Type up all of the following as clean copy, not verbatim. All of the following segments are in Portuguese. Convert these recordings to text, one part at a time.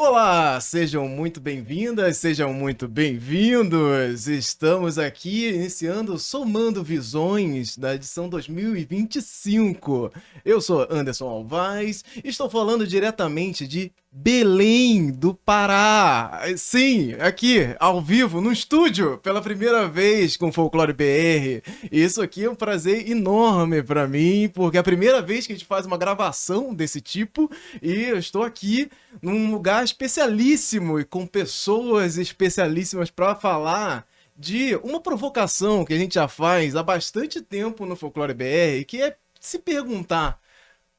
Olá, sejam muito bem-vindas, sejam muito bem-vindos. Estamos aqui iniciando Somando Visões da edição 2025. Eu sou Anderson Alvaz, estou falando diretamente de Belém do Pará. Sim, aqui, ao vivo, no estúdio, pela primeira vez com Folclore BR. Isso aqui é um prazer enorme para mim, porque é a primeira vez que a gente faz uma gravação desse tipo e eu estou aqui num lugar especialíssimo e com pessoas especialíssimas para falar de uma provocação que a gente já faz há bastante tempo no Folclore BR, que é se perguntar: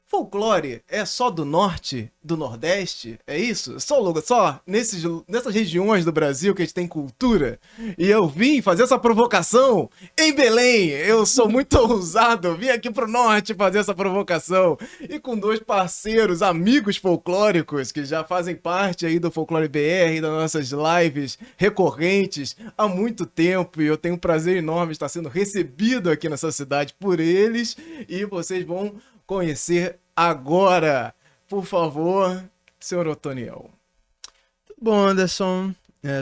folclore é só do norte, do nordeste? É isso? Só nessas regiões do Brasil que a gente tem cultura? E eu vim fazer essa provocação em Belém. Eu sou muito ousado, vim aqui pro norte fazer essa provocação. E com dois parceiros, amigos folclóricos, que já fazem parte aí do Folclore BR, das nossas lives recorrentes há muito tempo. E eu tenho um prazer enorme de estar sendo recebido aqui nessa cidade por eles. E vocês vão conhecer agora. Por favor, senhor Otoniel. Bom, Anderson,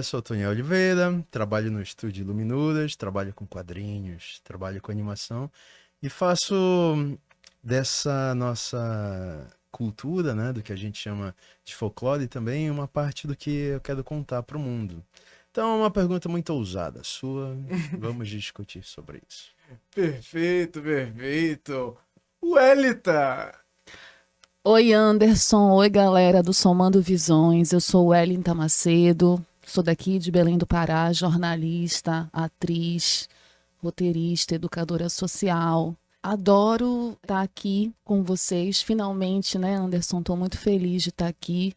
sou Tony Oliveira, trabalho no estúdio Luminuras, trabalho com quadrinhos, trabalho com animação e faço dessa nossa cultura, né, do que a gente chama de folclore também, uma parte do que eu quero contar para o mundo. Então é uma pergunta muito ousada sua, vamos discutir sobre isso. Perfeito, perfeito. Welita! Oi, Anderson. Oi, galera do Somando Visões. Eu sou Wellington Macedo, sou daqui de Belém do Pará, jornalista, atriz, roteirista, educadora social. Adoro estar aqui com vocês, finalmente, né, Anderson? Estou muito feliz de estar aqui.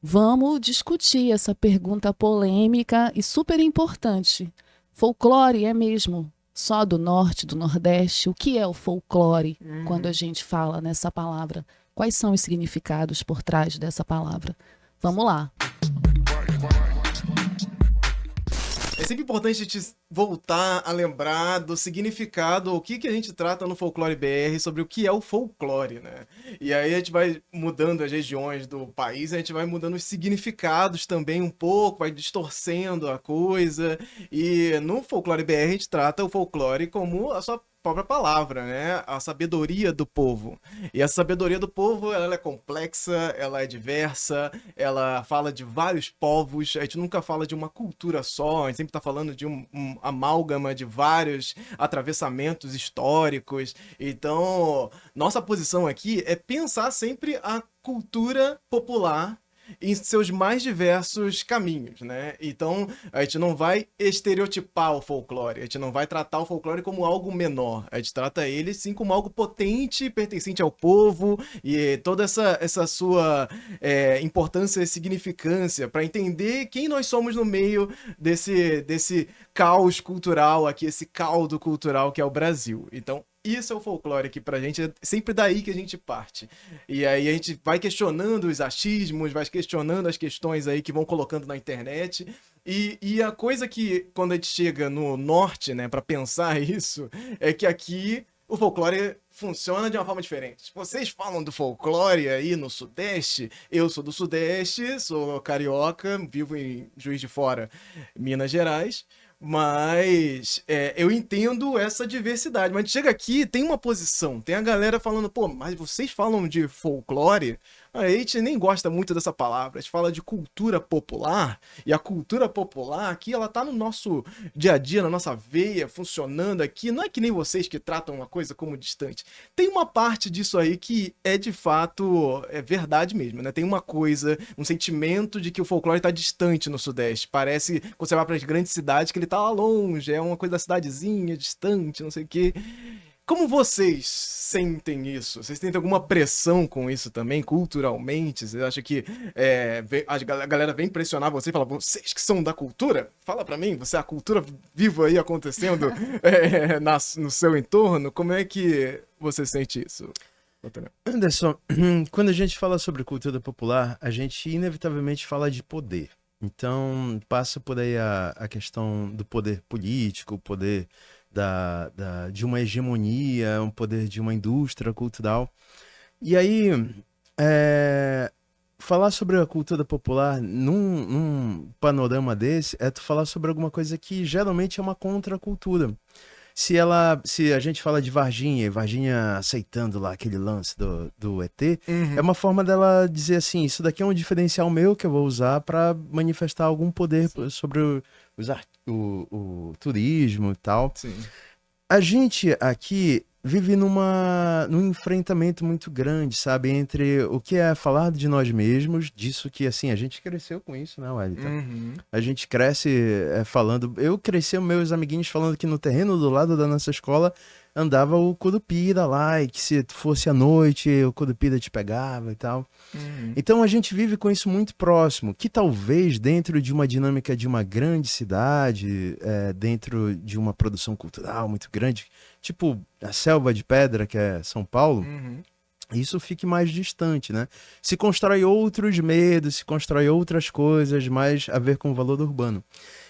Vamos discutir essa pergunta polêmica e super importante. Folclore é mesmo só do norte, do nordeste? O que é o folclore quando a gente fala nessa palavra? Quais são os significados por trás dessa palavra? Vamos lá. É sempre importante a gente voltar a lembrar do significado, o que a gente trata no Folclore BR sobre o que é o folclore, né? E aí a gente vai mudando as regiões do país, a gente vai mudando os significados também um pouco, vai distorcendo a coisa. E no Folclore BR a gente trata o folclore como a sua própria palavra, né? A sabedoria do povo. E a sabedoria do povo, ela é complexa, ela é diversa, ela fala de vários povos, a gente nunca fala de uma cultura só, a gente sempre está falando de um amálgama de vários atravessamentos históricos. Então, nossa posição aqui é pensar sempre a cultura popular em seus mais diversos caminhos, né? Então, a gente não vai estereotipar o folclore, a gente não vai tratar o folclore como algo menor, a gente trata ele sim como algo potente, pertencente ao povo, e toda essa sua importância e significância para entender quem nós somos no meio desse caos cultural aqui, esse caldo cultural que é o Brasil. Então, isso é o folclore aqui pra gente, é sempre daí que a gente parte. E aí a gente vai questionando os achismos, vai questionando as questões aí que vão colocando na internet. E a coisa que, quando a gente chega no norte, né, pra pensar isso, é que aqui o folclore funciona de uma forma diferente. Vocês falam do folclore aí no Sudeste, eu sou do Sudeste, sou carioca, vivo em Juiz de Fora, Minas Gerais. Mas eu entendo essa diversidade. Mas chega aqui, tem uma posição, tem a galera falando, pô, mas vocês falam de folclore? A gente nem gosta muito dessa palavra, a gente fala de cultura popular, e a cultura popular aqui, ela tá no nosso dia a dia, na nossa veia, funcionando aqui. Não é que nem vocês que tratam uma coisa como distante. Tem uma parte disso aí que é de fato, é verdade mesmo, né? Tem uma coisa, um sentimento de que o folclore tá distante no Sudeste. Parece, quando você vai para as grandes cidades, que ele tá lá longe, é uma coisa da cidadezinha, distante, não sei o quê. Como vocês sentem isso? Vocês sentem alguma pressão com isso também, culturalmente? Vocês acham que a galera vem pressionar vocês e fala, vocês que são da cultura? Fala pra mim, você é a cultura viva aí acontecendo no seu entorno? Como é que você sente isso? Anderson, quando a gente fala sobre cultura popular, a gente inevitavelmente fala de poder. Então, passa por aí a questão do poder político, o poder de uma hegemonia, um poder de uma indústria cultural. E aí, falar sobre a cultura popular num panorama desse é tu falar sobre alguma coisa que geralmente é uma contracultura. Se a gente fala de Varginha, e Varginha aceitando lá aquele lance do ET, é uma forma dela dizer assim, isso daqui é um diferencial meu que eu vou usar para manifestar algum poder sobre o turismo e tal. Sim. A gente aqui vive num enfrentamento muito grande, sabe? Entre o que é falar de nós mesmos, disso que, assim, a gente cresceu com isso, né, Wellington? A gente cresce falando... Eu cresci, meus amiguinhos falando que no terreno do lado da nossa escola andava o Curupira lá, e que se fosse à noite, o Curupira te pegava e tal. Então a gente vive com isso muito próximo, que talvez dentro de uma dinâmica de uma grande cidade, dentro de uma produção cultural muito grande, tipo a Selva de Pedra, que é São Paulo, isso fique mais distante, né? Se constrói outros medos, se constrói outras coisas mais a ver com o valor urbano.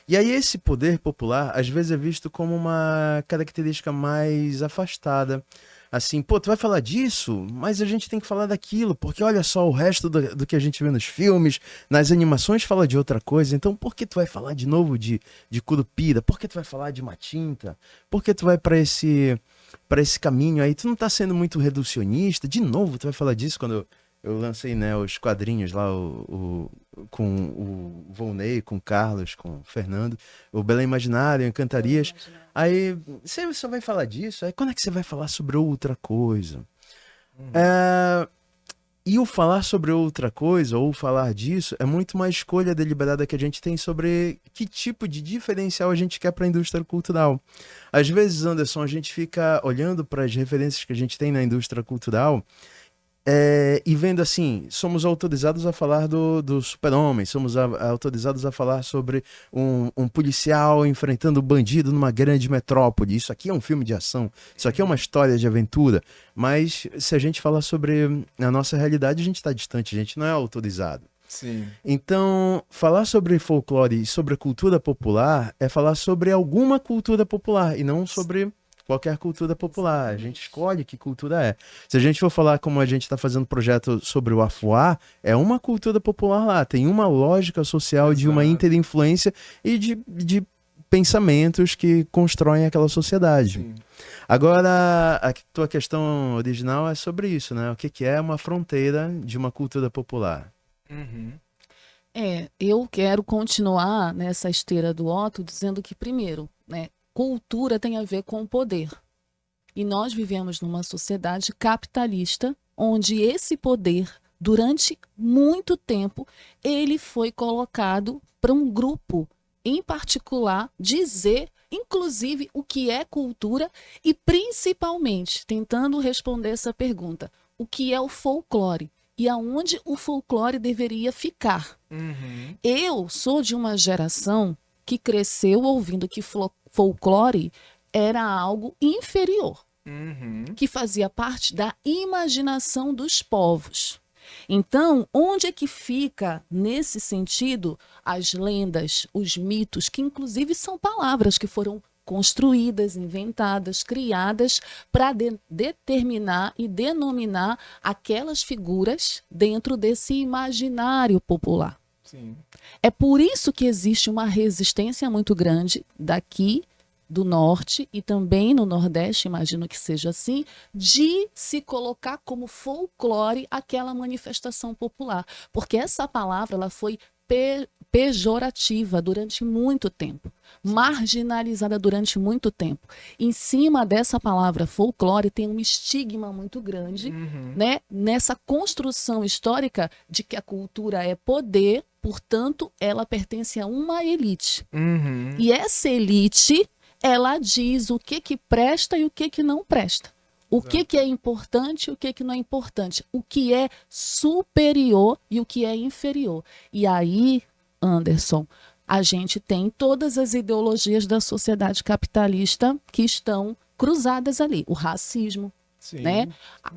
E aí esse poder popular, às vezes é visto como uma característica mais afastada. Assim, pô, tu vai falar disso, mas a gente tem que falar daquilo, porque olha só, o resto do que a gente vê nos filmes, nas animações fala de outra coisa, então por que tu vai falar de novo de Curupira? Por que tu vai falar de Matinta? Por que tu vai para esse caminho aí? Tu não tá sendo muito reducionista? De novo tu vai falar disso quando eu lancei, né, os quadrinhos lá, com o Volney, com o Carlos, com o Fernando, o Belém Imaginário, Encantarias. Aí, você só vai falar disso? Aí quando é que você vai falar sobre outra coisa? E o falar sobre outra coisa, ou falar disso, é muito uma escolha deliberada que a gente tem sobre que tipo de diferencial a gente quer para a indústria cultural. Às vezes, Anderson, a gente fica olhando para as referências que a gente tem na indústria cultural, e vendo assim, somos autorizados a falar do super-homem, somos autorizados a falar sobre um policial enfrentando um bandido numa grande metrópole. Isso aqui é um filme de ação, isso aqui é uma história de aventura. Mas se a gente falar sobre a nossa realidade, a gente está distante, a gente não é autorizado. Sim. Então, falar sobre folclore e sobre a cultura popular é falar sobre alguma cultura popular e não sobre qualquer cultura popular. A gente escolhe que cultura é. Se a gente for falar como a gente está fazendo projeto sobre o Afuá, é uma cultura popular lá. Tem uma lógica social de uma interinfluência e de pensamentos que constroem aquela sociedade. Sim. Agora, a tua questão original é sobre isso, né? O que é uma fronteira de uma cultura popular? Eu quero continuar nessa esteira do Otto dizendo que, primeiro, né, cultura tem a ver com poder. E nós vivemos numa sociedade capitalista, onde esse poder, durante muito tempo, ele foi colocado para um grupo em particular dizer, inclusive, o que é cultura e, principalmente, tentando responder essa pergunta, o que é o folclore e aonde o folclore deveria ficar. Eu sou de uma geração que cresceu ouvindo que folclore era algo inferior, que fazia parte da imaginação dos povos. Então, onde é que fica, nesse sentido, as lendas, os mitos, que inclusive são palavras que foram construídas, inventadas, criadas para determinar e denominar aquelas figuras dentro desse imaginário popular. Sim. É por isso que existe uma resistência muito grande daqui do norte e também no nordeste, imagino que seja assim, de se colocar como folclore aquela manifestação popular. Porque essa palavra ela foi pejorativa durante muito tempo, marginalizada durante muito tempo. Em cima dessa palavra folclore tem um estigma muito grande, né, nessa construção histórica de que a cultura é poder, portanto, ela pertence a uma elite. E essa elite, ela diz o que presta e o que não presta. O que é importante e o que não é importante. O que é superior e o que é inferior. E aí, Anderson, a gente tem todas as ideologias da sociedade capitalista que estão cruzadas ali. O racismo, né?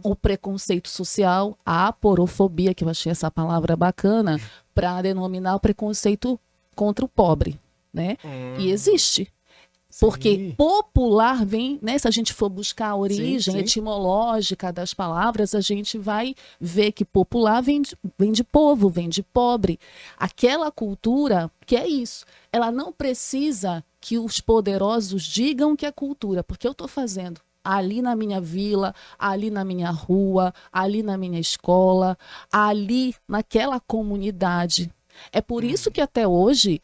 O preconceito social, a aporofobia, que eu achei essa palavra bacana, para denominar o preconceito contra o pobre, né? E existe. Porque popular vem, né? Se a gente for buscar a origem sim. etimológica das palavras, a gente vai ver que popular vem de povo, vem de pobre. Aquela cultura que é isso. Ela não precisa que os poderosos digam que é cultura, porque eu estou fazendo ali na minha vila, ali na minha rua, ali na minha escola, ali naquela comunidade. É por isso que até hoje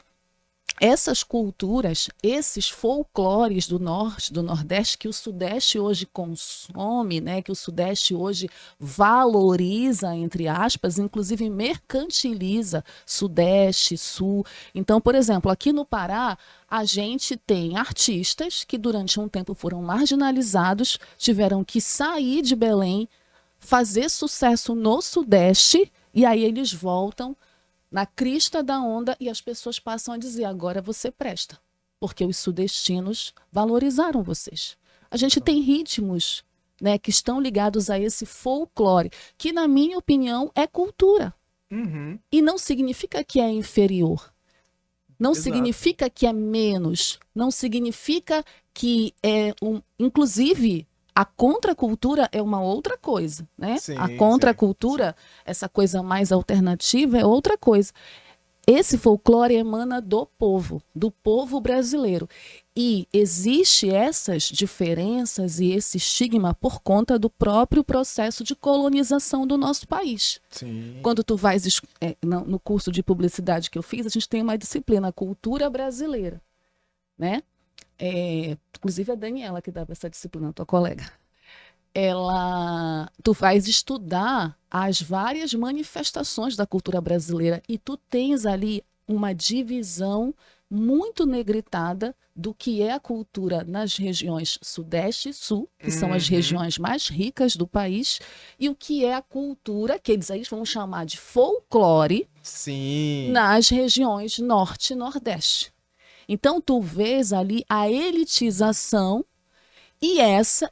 essas culturas, esses folclores do norte, do nordeste, que o sudeste hoje consome, né, que o sudeste hoje valoriza, entre aspas, inclusive mercantiliza, sudeste, sul. Então, por exemplo, aqui no Pará, a gente tem artistas que durante um tempo foram marginalizados, tiveram que sair de Belém, fazer sucesso no sudeste, e aí eles voltam na crista da onda e as pessoas passam a dizer, agora você presta, porque os sudestinos valorizaram vocês. A gente tem ritmos, né, que estão ligados a esse folclore, que na minha opinião é cultura. E não significa que é inferior. Não significa que é menos. Não significa que é inclusive, a contracultura é uma outra coisa, né? Sim, a contracultura, essa coisa mais alternativa, é outra coisa. Esse folclore emana do povo brasileiro. E existe essas diferenças e esse estigma por conta do próprio processo de colonização do nosso país. Sim. Quando tu vais no curso de publicidade que eu fiz, a gente tem uma disciplina, cultura brasileira, né? Inclusive a Daniela que dava essa disciplina, tua colega. Tu vais estudar as várias manifestações da cultura brasileira e tu tens ali uma divisão muito negritada do que é a cultura nas regiões Sudeste e Sul, que são as regiões mais ricas do país, e o que é a cultura, que eles aí vão chamar de folclore, nas regiões Norte e Nordeste. Então, tu vês ali a elitização e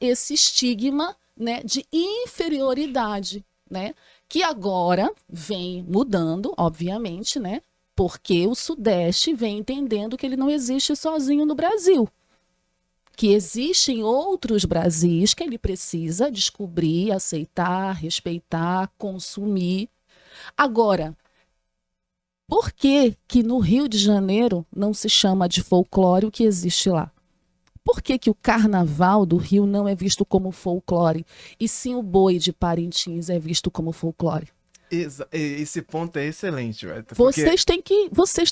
esse estigma, né, de inferioridade, né, que agora vem mudando, obviamente, né, porque o Sudeste vem entendendo que ele não existe sozinho no Brasil, que existem outros Brasis que ele precisa descobrir, aceitar, respeitar, consumir. Agora, por que que no Rio de Janeiro não se chama de folclore o que existe lá? Por que que o carnaval do Rio não é visto como folclore e sim o boi de Parintins é visto como folclore? Esse ponto é excelente, velho. Vocês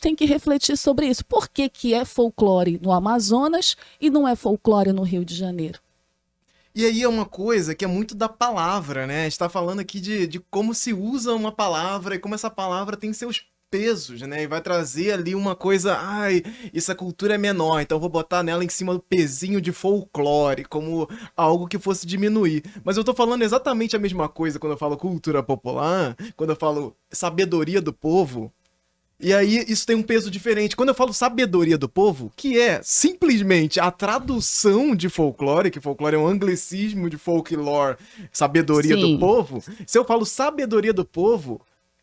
têm que refletir sobre isso. Por que que é folclore no Amazonas e não é folclore no Rio de Janeiro? E aí é uma coisa que é muito da palavra, né? A gente tá falando aqui de como se usa uma palavra e como essa palavra tem seus pesos, né? E vai trazer ali uma coisa, essa cultura é menor, então eu vou botar nela em cima do pezinho de folclore, como algo que fosse diminuir. Mas eu tô falando exatamente a mesma coisa quando eu falo cultura popular, quando eu falo sabedoria do povo. E aí isso tem um peso diferente. Quando eu falo sabedoria do povo, que é simplesmente a tradução de folclore, que folclore é um anglicismo de folklore, sabedoria do povo. Se eu falo sabedoria do povo,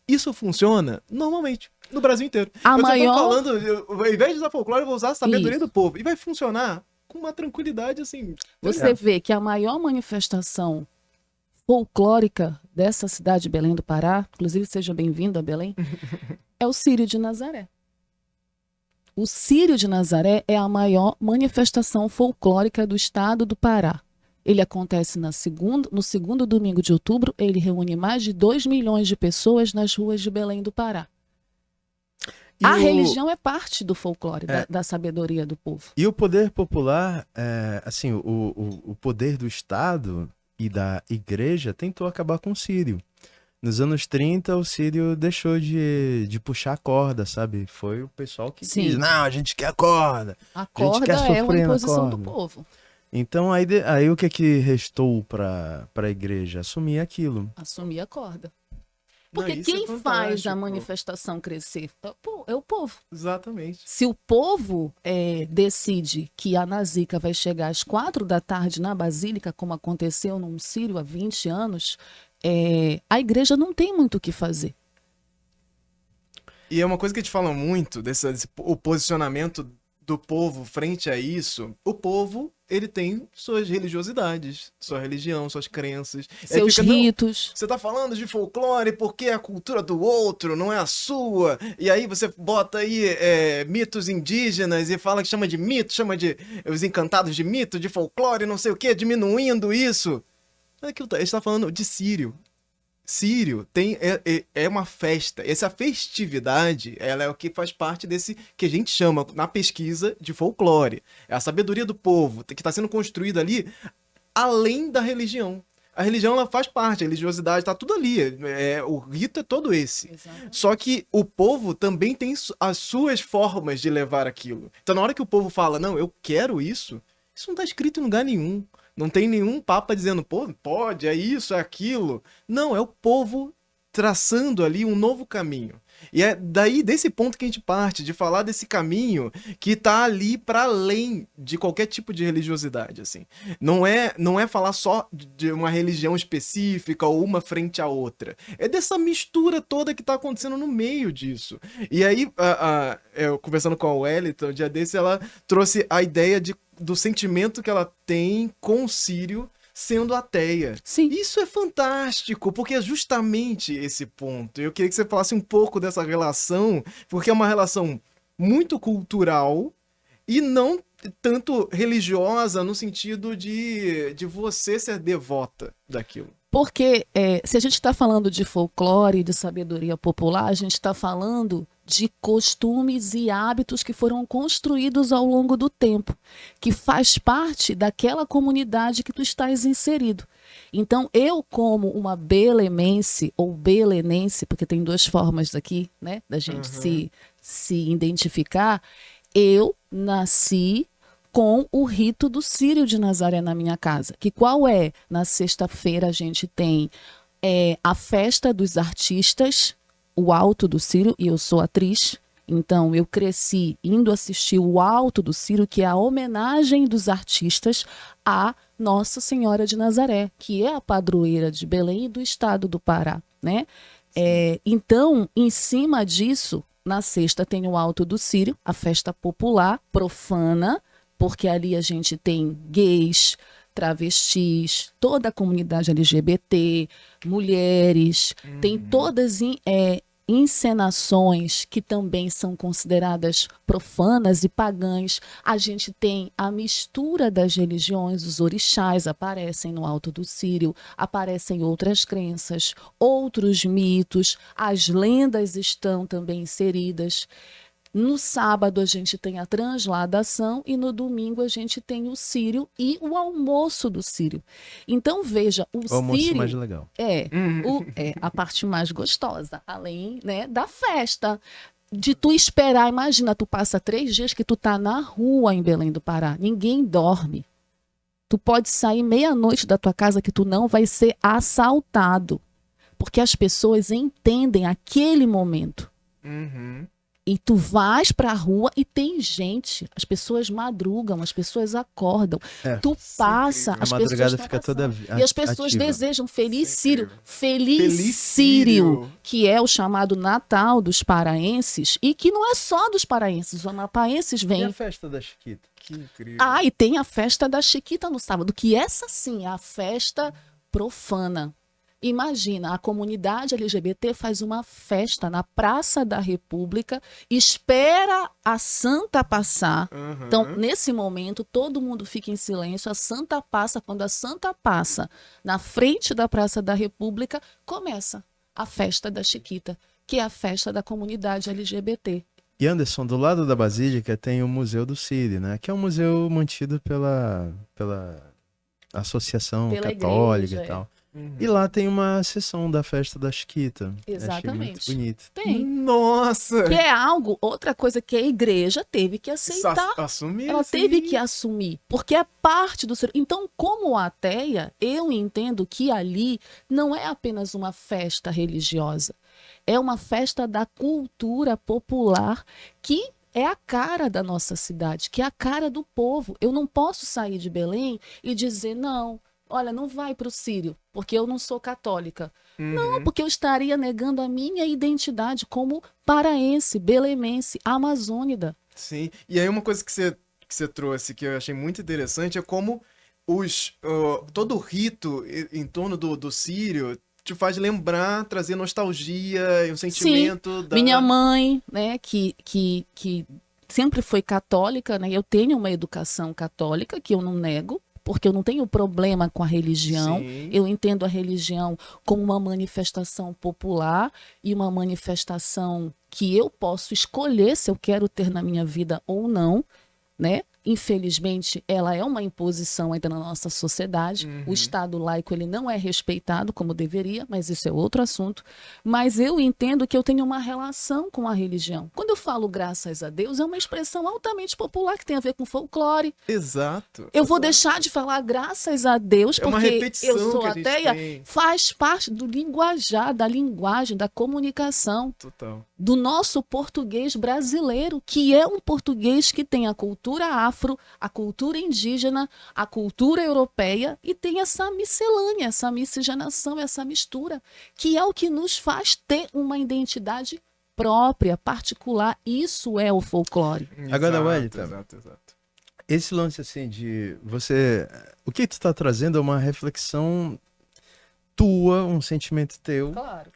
isso funciona normalmente no Brasil inteiro. Tô falando, ao invés de usar folclore, eu vou usar sabedoria do povo. E vai funcionar com uma tranquilidade assim. Você vê que a maior manifestação folclórica dessa cidade de Belém do Pará, inclusive seja bem-vindo a Belém, é o Círio de Nazaré. O Círio de Nazaré é a maior manifestação folclórica do estado do Pará. Ele acontece no segundo domingo de outubro, ele reúne mais de 2 milhões de pessoas nas ruas de Belém do Pará. A religião é parte do folclore, da sabedoria do povo. E o poder popular, assim, o poder do Estado e da igreja tentou acabar com o Círio. Nos anos 30, o Círio deixou de puxar a corda, sabe? Foi o pessoal que quis, não, a gente quer a corda. A corda é uma imposição do povo. Então, aí o que restou para a igreja? Assumir aquilo. Assumir a corda. Porque quem faz a manifestação crescer é o povo. Exatamente. Se o povo decide que a Nazica vai chegar às 4 da tarde na Basílica, como aconteceu num Círio há 20 anos, a igreja não tem muito o que fazer. E é uma coisa que a gente fala muito, o posicionamento do povo frente a isso, o povo, ele tem suas religiosidades, sua religião, suas crenças. Aí Seus fica, "Não, ritos. você tá falando de folclore porque é a cultura do outro, não é a sua. E aí você bota aí mitos indígenas e fala que chama de mito, chama de os encantados de mito, de folclore, não sei o quê, diminuindo isso. Aquilo a gente tá falando de Sírio. Sírio é uma festa. Essa festividade, ela é o que faz parte desse que a gente chama na pesquisa de folclore. É a sabedoria do povo que está sendo construída ali além da religião. A religião ela faz parte, a religiosidade está tudo ali. O rito é todo esse. Exatamente. Só que o povo também tem as suas formas de levar aquilo. Então, na hora que o povo fala, não, eu quero isso não está escrito em lugar nenhum. Não tem nenhum papa dizendo, pô, pode, é isso, é aquilo. Não, é o povo traçando ali um novo caminho. E é daí, desse ponto que a gente parte, de falar desse caminho que tá ali para além de qualquer tipo de religiosidade, assim. Não é falar só de uma religião específica ou uma frente à outra. É dessa mistura toda que tá acontecendo no meio disso. E aí, eu conversando com a Wellington, um dia desse, ela trouxe a ideia do sentimento que ela tem com o Sírio sendo ateia. Sim. Isso é fantástico, porque é justamente esse ponto. Eu queria que você falasse um pouco dessa relação, porque é uma relação muito cultural e não tanto religiosa no sentido de você ser devota daquilo. Porque se a gente está falando de folclore, de sabedoria popular, a gente está falando de costumes e hábitos que foram construídos ao longo do tempo, que faz parte daquela comunidade que tu estás inserido. Então, eu como uma belemense ou belenense, porque tem duas formas aqui, né, da gente se identificar, eu nasci com o rito do Círio de Nazaré na minha casa. Que qual é? Na sexta-feira a gente tem a festa dos artistas, o Alto do Círio, e eu sou atriz, então eu cresci indo assistir o Alto do Círio, que é a homenagem dos artistas a Nossa Senhora de Nazaré, que é a padroeira de Belém e do estado do Pará, né? Então, em cima disso, na sexta tem o Alto do Círio, a festa popular, profana, porque ali a gente tem gays, travestis, toda a comunidade LGBT, mulheres, tem todas encenações que também são consideradas profanas e pagãs. A gente tem a mistura das religiões, os orixás aparecem no Alto do Círio, aparecem outras crenças, outros mitos, as lendas estão também inseridas. No sábado a gente tem a transladação e no domingo a gente tem o Círio e o almoço do Círio. Então veja, o almoço Círio mais legal. é a parte mais gostosa, além, né, da festa. De tu esperar, imagina, tu passa 3 dias que tu tá na rua em Belém do Pará, ninguém dorme. Tu pode sair meia-noite da tua casa que tu não vai ser assaltado, porque as pessoas entendem aquele momento. E tu vais pra rua e tem gente. As pessoas madrugam, as pessoas acordam. Tu passa, as A pessoas madrugada estão fica passando. toda E as pessoas ativa. desejam Feliz Círio. Feliz Feliz Círio, que é o chamado Natal dos paraenses. E que não é só dos paraenses. Os amapaenses E vêm. a festa da Chiquita? Que incrível. Ah, e tem a festa da Chiquita no sábado, que essa sim é a festa profana. Imagina, a comunidade LGBT faz uma festa na Praça da República, espera a santa passar. Então, nesse momento, todo mundo fica em silêncio, a santa passa. Quando a santa passa na frente da Praça da República, começa a festa da Chiquita, que é a festa da comunidade LGBT. E Anderson, do lado da Basílica tem o Museu do Círio, né? Que é um museu mantido pela Associação Pela Católica igreja, e tal. E lá tem uma sessão da festa da Chiquita. Achei Exatamente. muito bonito. Tem. Nossa! Que é algo, outra coisa que a igreja teve que aceitar. Assumir. Ela assim. teve que assumir, porque é parte do ser. Então, como ateia, eu entendo que ali não é apenas uma festa religiosa, é uma festa da cultura popular que é a cara da nossa cidade, que é a cara do povo. Eu não posso sair de Belém e dizer, não, olha, não vai para o Círio, porque eu não sou católica. Não, porque eu estaria negando a minha identidade como paraense, belemense, amazônida. Sim. E aí uma coisa que você trouxe que eu achei muito interessante é como todo o rito em torno do Sírio te faz lembrar, trazer nostalgia e um Sim, sentimento minha da... mãe, né, que sempre foi católica, né, eu tenho uma educação católica que eu não nego, porque eu não tenho problema com a religião. Sim. Eu entendo a religião como uma manifestação popular e uma manifestação que eu posso escolher se eu quero ter na minha vida ou não, né? Infelizmente, ela é uma imposição ainda na nossa sociedade. O Estado laico ele não é respeitado como deveria, mas isso é outro assunto. Mas eu entendo que eu tenho uma relação com a religião. Quando eu falo graças a Deus, é uma expressão altamente popular que tem a ver com folclore. Exato. Eu vou exato. deixar de falar graças a Deus, É uma porque repetição eu sou que a gente ateia, tem. faz parte do linguajar, da linguagem, da comunicação Total. do nosso português brasileiro, que é um português que tem a cultura afro, a cultura indígena, a cultura europeia e tem essa miscelânea, essa miscigenação, essa mistura, que é o que nos faz ter uma identidade própria, particular. Isso é o folclore. Agora, Exato, Wellington. exato. Esse lance assim de você. O que tu tá trazendo é uma reflexão tua, um sentimento teu, Claro.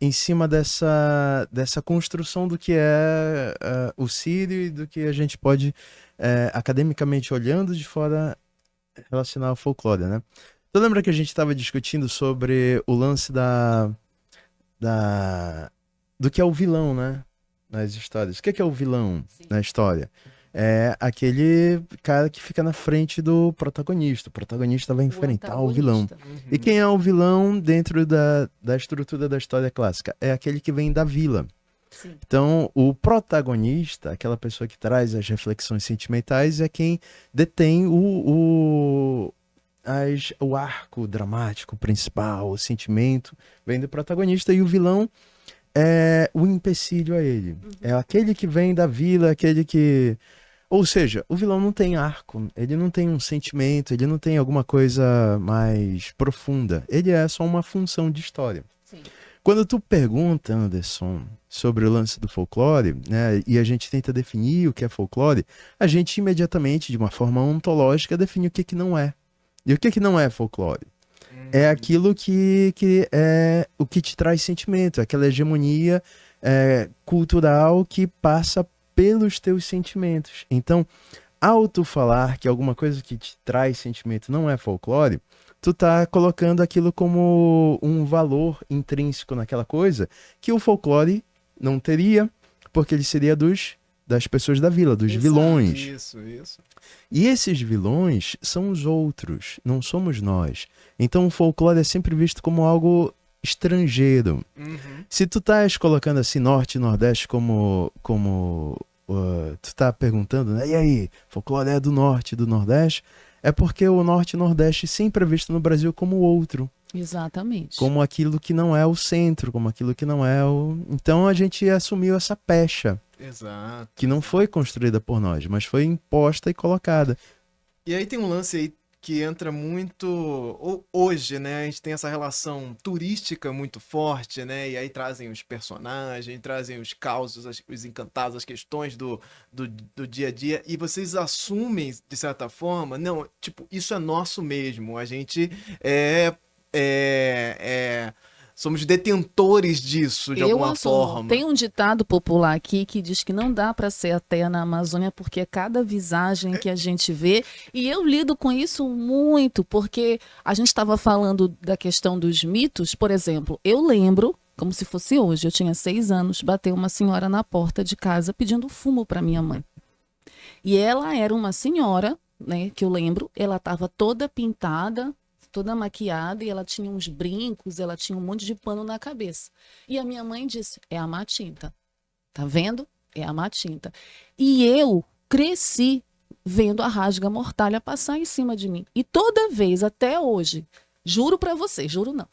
em cima dessa construção do que é o Sírio e do que a gente pode, academicamente olhando de fora, relacionar ao folclore, né? Tu lembra que a gente estava discutindo sobre o lance do que é o vilão, né? Nas histórias. O que é o vilão na história? É aquele cara que fica na frente do protagonista. O protagonista vai enfrentar o vilão. E quem é o vilão dentro da estrutura da história clássica? É aquele que vem da vila. Sim. Então, o protagonista, aquela pessoa que traz as reflexões sentimentais, é quem detém o arco dramático principal, o sentimento, vem do protagonista, e o vilão é o empecilho a ele. É aquele que vem da vila, aquele que... Ou seja, o vilão não tem arco, ele não tem um sentimento, ele não tem alguma coisa mais profunda. Ele é só uma função de história. Sim. Quando tu pergunta, Anderson, sobre o lance do folclore, né, e a gente tenta definir o que é folclore, a gente imediatamente, de uma forma ontológica, define o que não é. E o que não é folclore? É aquilo que é o que te traz sentimento, aquela hegemonia cultural que passa pelos teus sentimentos. Então, ao tu falar que alguma coisa que te traz sentimento não é folclore, tu tá colocando aquilo como um valor intrínseco naquela coisa que o folclore não teria, porque ele seria das pessoas da vila, dos Exato. vilões. Isso. E esses vilões são os outros, não somos nós. Então o folclore é sempre visto como algo estrangeiro. Se tu estás colocando assim Norte e Nordeste como tu tá perguntando, né? E aí, folclore é do Norte e do Nordeste? É porque o Norte e Nordeste sempre é visto no Brasil como o outro. Exatamente. Como aquilo que não é o centro, como aquilo que não é o... Então a gente assumiu essa pecha, Exato. que não foi construída por nós, mas foi imposta e colocada. E aí tem um lance aí que entra muito hoje, né? A gente tem essa relação turística muito forte, né? E aí trazem os personagens, trazem os causos, os encantados, as questões do dia a dia. E vocês assumem, de certa forma, não, tipo, isso é nosso mesmo. A gente somos detentores disso, de alguma forma. Tem um ditado popular aqui que diz que não dá para ser ateia na Amazônia porque é cada visagem que a gente vê. E eu lido com isso muito, porque a gente estava falando da questão dos mitos. Por exemplo, eu lembro, como se fosse hoje, eu tinha 6 anos, bateu uma senhora na porta de casa pedindo fumo para minha mãe. E ela era uma senhora, né, que eu lembro, ela estava toda pintada, toda maquiada, e ela tinha uns brincos, ela tinha um monte de pano na cabeça. E a minha mãe disse, é a Matinta. Tá vendo? É a Matinta. E eu cresci vendo a rasga-mortalha passar em cima de mim. E toda vez, até hoje, juro pra vocês, juro não,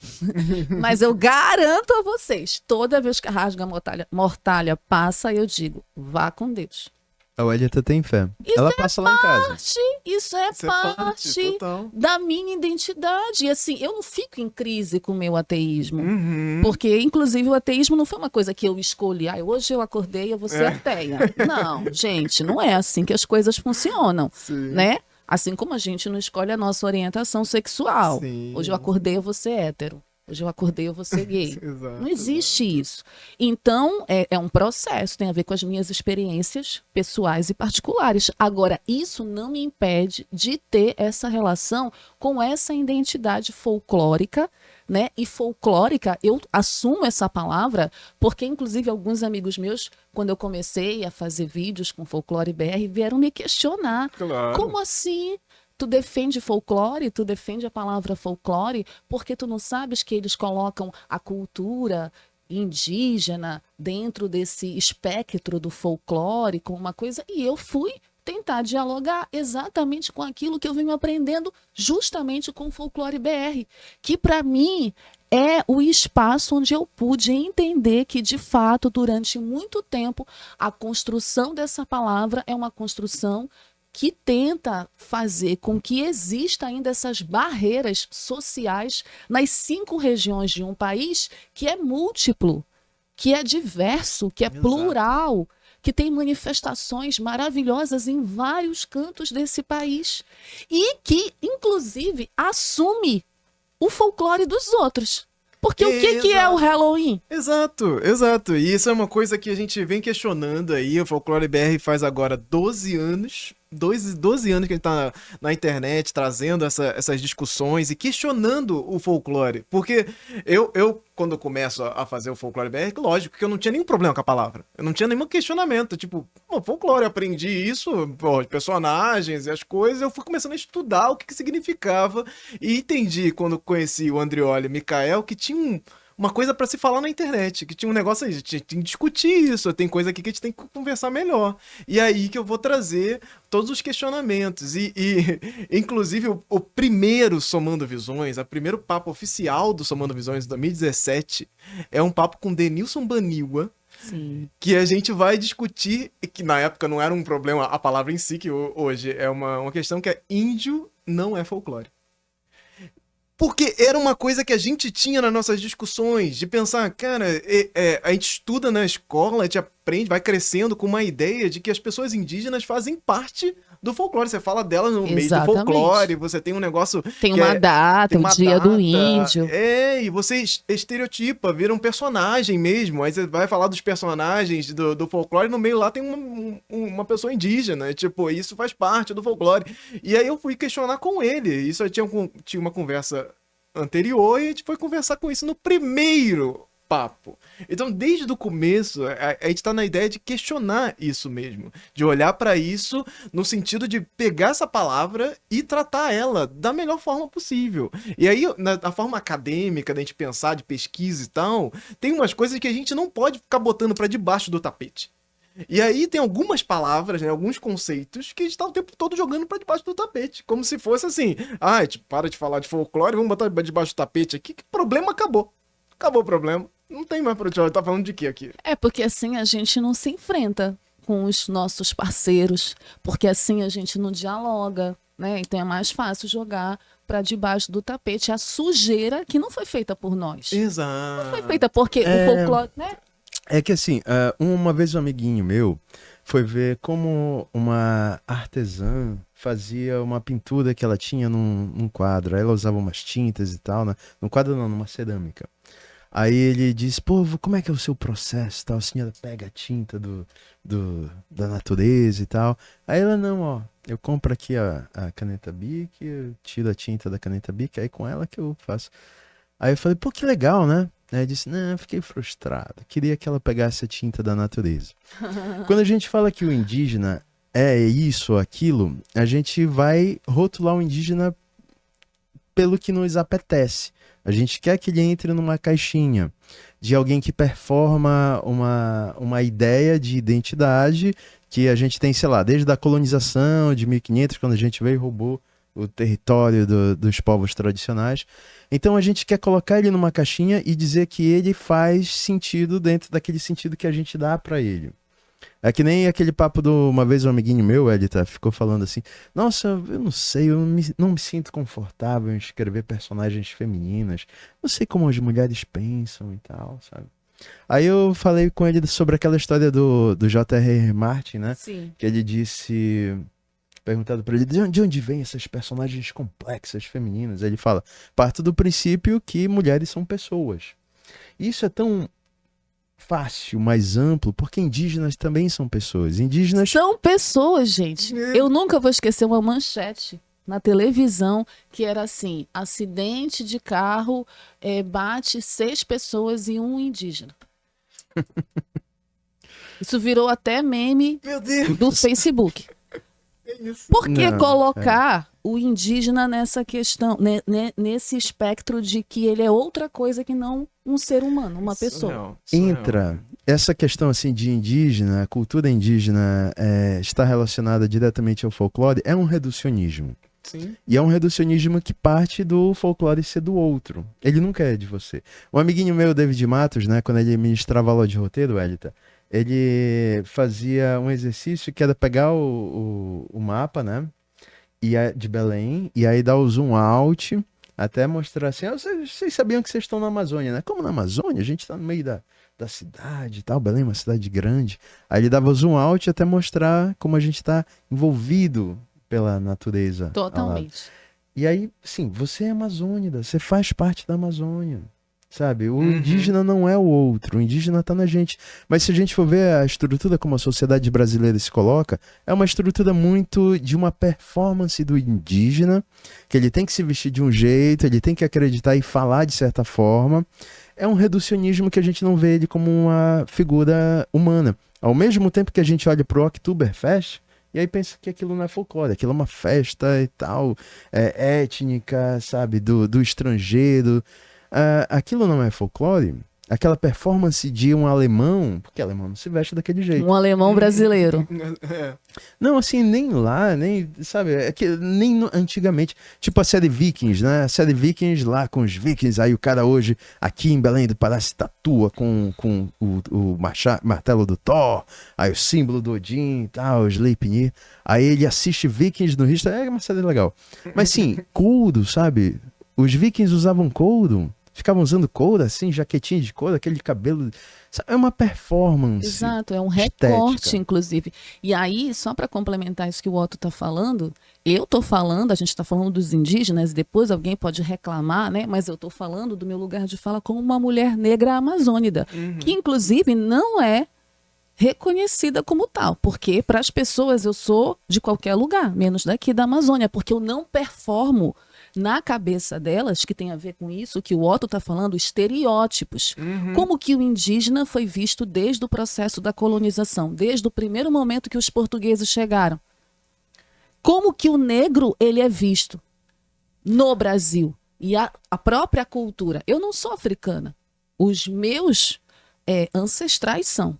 mas eu garanto a vocês, toda vez que a rasga-mortalha passa, eu digo, vá com Deus. A Welita tem fé. Ela passa lá em casa. Isso é Isso é parte, parte total. da minha identidade. E assim, eu não fico em crise com o meu ateísmo. Uhum. Porque, inclusive, o ateísmo não foi uma coisa que eu escolhi. Hoje eu acordei e eu vou ser ateia. Não, gente, não é assim que as coisas funcionam, Sim. né? Assim como a gente não escolhe a nossa orientação sexual. Sim. Hoje eu acordei e eu vou ser hétero. Hoje eu acordei e eu vou ser gay. Exato, Não existe isso. Então, é um processo, tem a ver com as minhas experiências pessoais e particulares. Agora, isso não me impede de ter essa relação com essa identidade folclórica, né? E folclórica, eu assumo essa palavra porque, inclusive, alguns amigos meus, quando eu comecei a fazer vídeos com Folclore BR, vieram me questionar. Claro. Como assim? Tu defende folclore, tu defende a palavra folclore, porque tu não sabes que eles colocam a cultura indígena dentro desse espectro do folclore como uma coisa, e eu fui tentar dialogar exatamente com aquilo que eu venho aprendendo justamente com o Folclore BR, que para mim é o espaço onde eu pude entender que, de fato, durante muito tempo, a construção dessa palavra é uma construção que tenta fazer com que exista ainda essas barreiras sociais nas 5 regiões de um país que é múltiplo, que é diverso, que é Exato. plural, que tem manifestações maravilhosas em vários cantos desse país e que, inclusive, assume o folclore dos outros. Porque o que é o Halloween? Exato, exato. E isso é uma coisa que a gente vem questionando aí. O Folclore BR faz agora 12 anos. 12 anos que a gente tá na internet trazendo essas discussões e questionando o folclore. Porque eu quando eu começo a fazer o Folclore BR, lógico que eu não tinha nenhum problema com a palavra. Eu não tinha nenhum questionamento. Tipo, folclore, eu aprendi isso, os personagens e as coisas. Eu fui começando a estudar o que significava e entendi, quando conheci o Andrioli e o Mikael, que tinha uma coisa pra se falar na internet, que tinha um negócio aí, a gente tem que discutir isso, tem coisa aqui que a gente tem que conversar melhor. E aí que eu vou trazer todos os questionamentos. Inclusive, o primeiro Somando Visões, o primeiro papo oficial do Somando Visões de 2017, é um papo com Denilson Baniwa, Sim. que a gente vai discutir, que na época não era um problema a palavra em si, que hoje é uma questão que é índio não é folclore. Porque era uma coisa que a gente tinha nas nossas discussões, de pensar, cara, a gente estuda na escola, a gente aprende, vai crescendo com uma ideia de que as pessoas indígenas fazem parte do folclore. Você fala delas no meio do Exatamente. folclore, você tem um negócio... Tem que uma data, tem o uma dia do data, índio. e você estereotipa, vira um personagem mesmo. Aí você vai falar dos personagens do folclore, no meio lá tem uma pessoa indígena. Tipo, isso faz parte do folclore. E aí eu fui questionar com ele. Isso eu tinha uma conversa anterior e a gente foi conversar com isso no primeiro papo. Então, desde o começo, a gente tá na ideia de questionar isso mesmo, de olhar pra isso no sentido de pegar essa palavra e tratar ela da melhor forma possível. E aí, na forma acadêmica, da gente pensar, de pesquisa e tal, tem umas coisas que a gente não pode ficar botando pra debaixo do tapete. E aí tem algumas palavras, né, alguns conceitos que a gente tá o tempo todo jogando pra debaixo do tapete. Como se fosse assim, a gente para de falar de folclore, vamos botar debaixo do tapete aqui, que o problema acabou. Acabou o problema. Não tem mais pra te tá falando de quê aqui? É porque assim a gente não se enfrenta com os nossos parceiros, porque assim a gente não dialoga, né? Então é mais fácil jogar para debaixo do tapete a sujeira que não foi feita por nós. Exato. Não foi feita porque o folclore, né? É que assim, uma vez um amiguinho meu foi ver como uma artesã fazia uma pintura que ela tinha num quadro. Aí ela usava umas tintas e tal, né? Num quadro não, numa cerâmica. Aí ele disse, pô, como é que é o seu processo e tal? A senhora pega a tinta da natureza e tal. Aí ela, não, ó, eu compro aqui a caneta Bic, eu tiro a tinta da caneta Bic, aí com ela que eu faço. Aí eu falei, pô, que legal, né? Aí eu disse, não, eu fiquei frustrado. Queria que ela pegasse a tinta da natureza. Quando a gente fala que o indígena é isso ou aquilo, a gente vai rotular o indígena pelo que nos apetece. A gente quer que ele entre numa caixinha de alguém que performa uma ideia de identidade que a gente tem, sei lá, desde a colonização de 1500, quando a gente veio e roubou o território dos povos tradicionais. Então a gente quer colocar ele numa caixinha e dizer que ele faz sentido dentro daquele sentido que a gente dá para ele. É que nem aquele papo do... Uma vez um amiguinho meu, Elita, ficou falando assim, nossa, eu não sei, eu não me sinto confortável em escrever personagens femininas. Não sei como as mulheres pensam e tal, sabe? Aí eu falei com ele sobre aquela história do J.R.R. Martin, né? Sim. Que ele disse... Perguntado pra ele, de onde vêm essas personagens complexas femininas? Ele fala, parto do princípio que mulheres são pessoas. Isso é tão fácil, mais amplo, porque indígenas também são pessoas. Indígenas... São pessoas, gente. Eu nunca vou esquecer uma manchete na televisão que era assim: acidente de carro bate 6 pessoas e um indígena. Isso virou até meme Meu Deus! do Facebook. É isso. Por que Não, colocar o indígena nessa questão, nesse espectro de que ele é outra coisa que não um ser humano, uma pessoa? Surreal, surreal. Entra essa questão assim de indígena, a cultura indígena está relacionada diretamente ao folclore, é um reducionismo. Sim. E é um reducionismo que parte do folclore ser do outro. Ele nunca é de você. Um amiguinho meu, David Matos, né, quando ele ministrava aula de roteiro, Elita, ele fazia um exercício que era pegar o mapa, né, de Belém, e aí dar o zoom out, até mostrar assim, vocês sabiam que vocês estão na Amazônia, né? Como na Amazônia? A gente está no meio da cidade e tal, Belém é uma cidade grande. Aí ele dava o zoom out até mostrar como a gente está envolvido pela natureza. ao lado. Totalmente. E aí, sim, você é amazônida, você faz parte da Amazônia, sabe? O Uhum. indígena não é o outro, o indígena tá na gente. Mas se a gente for ver a estrutura como a sociedade brasileira se coloca, é uma estrutura muito de uma performance do indígena, que ele tem que se vestir de um jeito, ele tem que acreditar e falar de certa forma. É um reducionismo que a gente não vê ele como uma figura humana. Ao mesmo tempo que a gente olha pro Oktoberfest, e aí pensa que aquilo não é folclore, aquilo é uma festa e tal, étnica, sabe, do estrangeiro. Aquilo não é folclore. Aquela performance de um alemão, porque alemão não se veste daquele jeito. Um alemão brasileiro. É. Não, assim, nem lá, nem, sabe, antigamente. Tipo a série Vikings, né? A série Vikings lá com os Vikings, aí o cara hoje, aqui em Belém do Pará, se tatua com o martelo do Thor, aí o símbolo do Odin e tal, o Sleipnir. Aí ele assiste Vikings no Rio, é uma série legal. Mas sim, couro, sabe? Os Vikings usavam couro. Ficavam usando couro, assim, jaquetinha de couro, aquele cabelo. É uma performance. Exato, é um estética. recorte, inclusive. E aí, só para complementar isso que o Otto está falando, eu estou falando, a gente está falando dos indígenas, depois alguém pode reclamar, né? Mas eu estou falando do meu lugar de fala como uma mulher negra amazônida, que inclusive não é reconhecida como tal, porque para as pessoas eu sou de qualquer lugar, menos daqui da Amazônia, porque eu não performo na cabeça delas, que tem a ver com isso, que o Otto está falando, estereótipos. Como que o indígena foi visto desde o processo da colonização, desde o primeiro momento que os portugueses chegaram. Como que o negro ele é visto no Brasil. E a própria cultura. Eu não sou africana. Os meus ancestrais são.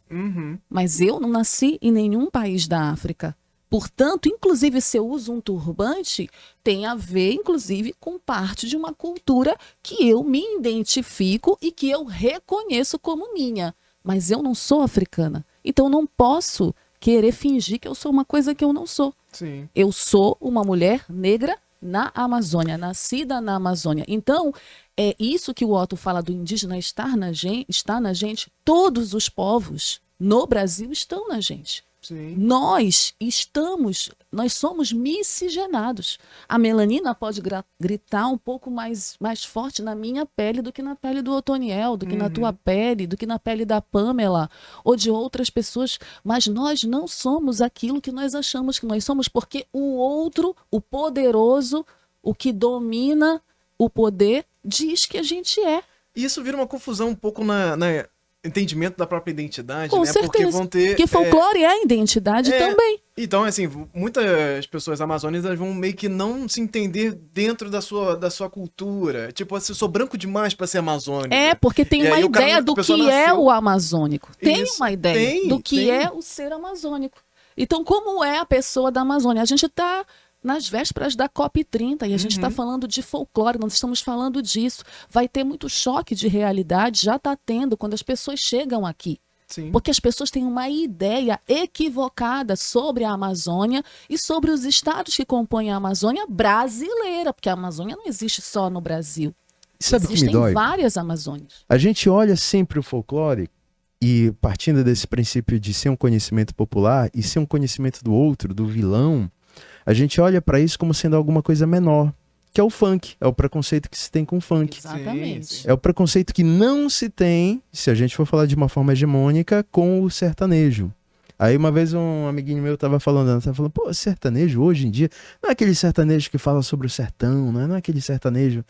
Mas eu não nasci em nenhum país da África. Portanto, inclusive, se eu uso um turbante, tem a ver, inclusive, com parte de uma cultura que eu me identifico e que eu reconheço como minha. Mas eu não sou africana. Então, não posso querer fingir que eu sou uma coisa que eu não sou. Sim. Eu sou uma mulher negra na Amazônia, nascida na Amazônia. Então, é isso que o Otto fala do indígena estar na gente, está na gente. Todos os povos no Brasil estão na gente. Sim. Nós somos miscigenados. A melanina pode gritar um pouco mais forte na minha pele do que na pele do Otoniel, do que na tua pele, do que na pele da Pamela ou de outras pessoas. Mas nós não somos aquilo que nós achamos que nós somos, porque o outro, o poderoso, o que domina o poder, diz que a gente é. E isso vira uma confusão um pouco na entendimento da própria identidade, Com né? certeza. Porque vão ter... Porque folclore é identidade também. Então, assim, muitas pessoas amazônicas vão meio que não se entender dentro da sua cultura. Tipo, assim, eu sou branco demais pra ser amazônica. Porque tem E uma aí o cara- ideia a do pessoa que é nasceu- o amazônico. Tem Isso. uma ideia do que Tem. é o ser amazônico. Então, como é a pessoa da Amazônia? A gente está nas vésperas da COP30 e a gente está falando de folclore, nós estamos falando disso. Vai ter muito choque de realidade, já está tendo quando as pessoas chegam aqui. Sim. Porque as pessoas têm uma ideia equivocada sobre a Amazônia e sobre os estados que compõem a Amazônia brasileira, porque a Amazônia não existe só no Brasil. Sabe o que me Existem dói? várias Amazônias. A gente olha sempre o folclore e, partindo desse princípio de ser um conhecimento popular e ser um conhecimento do outro, do vilão, a gente olha para isso como sendo alguma coisa menor, que é o funk, é o preconceito que se tem com o funk. Exatamente. Sim. É o preconceito que não se tem, se a gente for falar de uma forma hegemônica, com o sertanejo. Aí uma vez um amiguinho meu tava falando, pô, sertanejo hoje em dia, não é aquele sertanejo que fala sobre o sertão, não é aquele sertanejo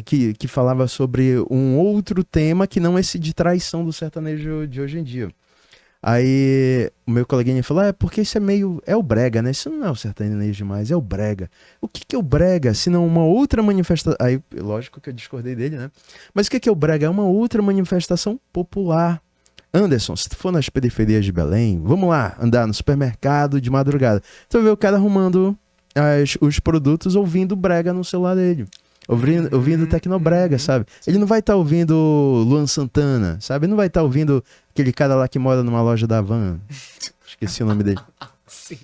que falava sobre um outro tema que não esse de traição do sertanejo de hoje em dia. Aí o meu coleguinha falou, porque isso é o brega, né? Isso não é o sertanejo mais, é o brega. O que é o brega, se não uma outra manifestação? Aí, lógico que eu discordei dele, né? Mas o que é o brega? É uma outra manifestação popular. Anderson, se tu for nas periferias de Belém, vamos lá, andar no supermercado de madrugada. Tu vai ver o cara arrumando os produtos ouvindo brega no celular dele. Ouvindo Tecnobrega, sabe? Ele não vai estar ouvindo Luan Santana, sabe? Ele não vai estar ouvindo aquele cara lá que mora numa loja da Havan. Esqueci o nome dele. Sim.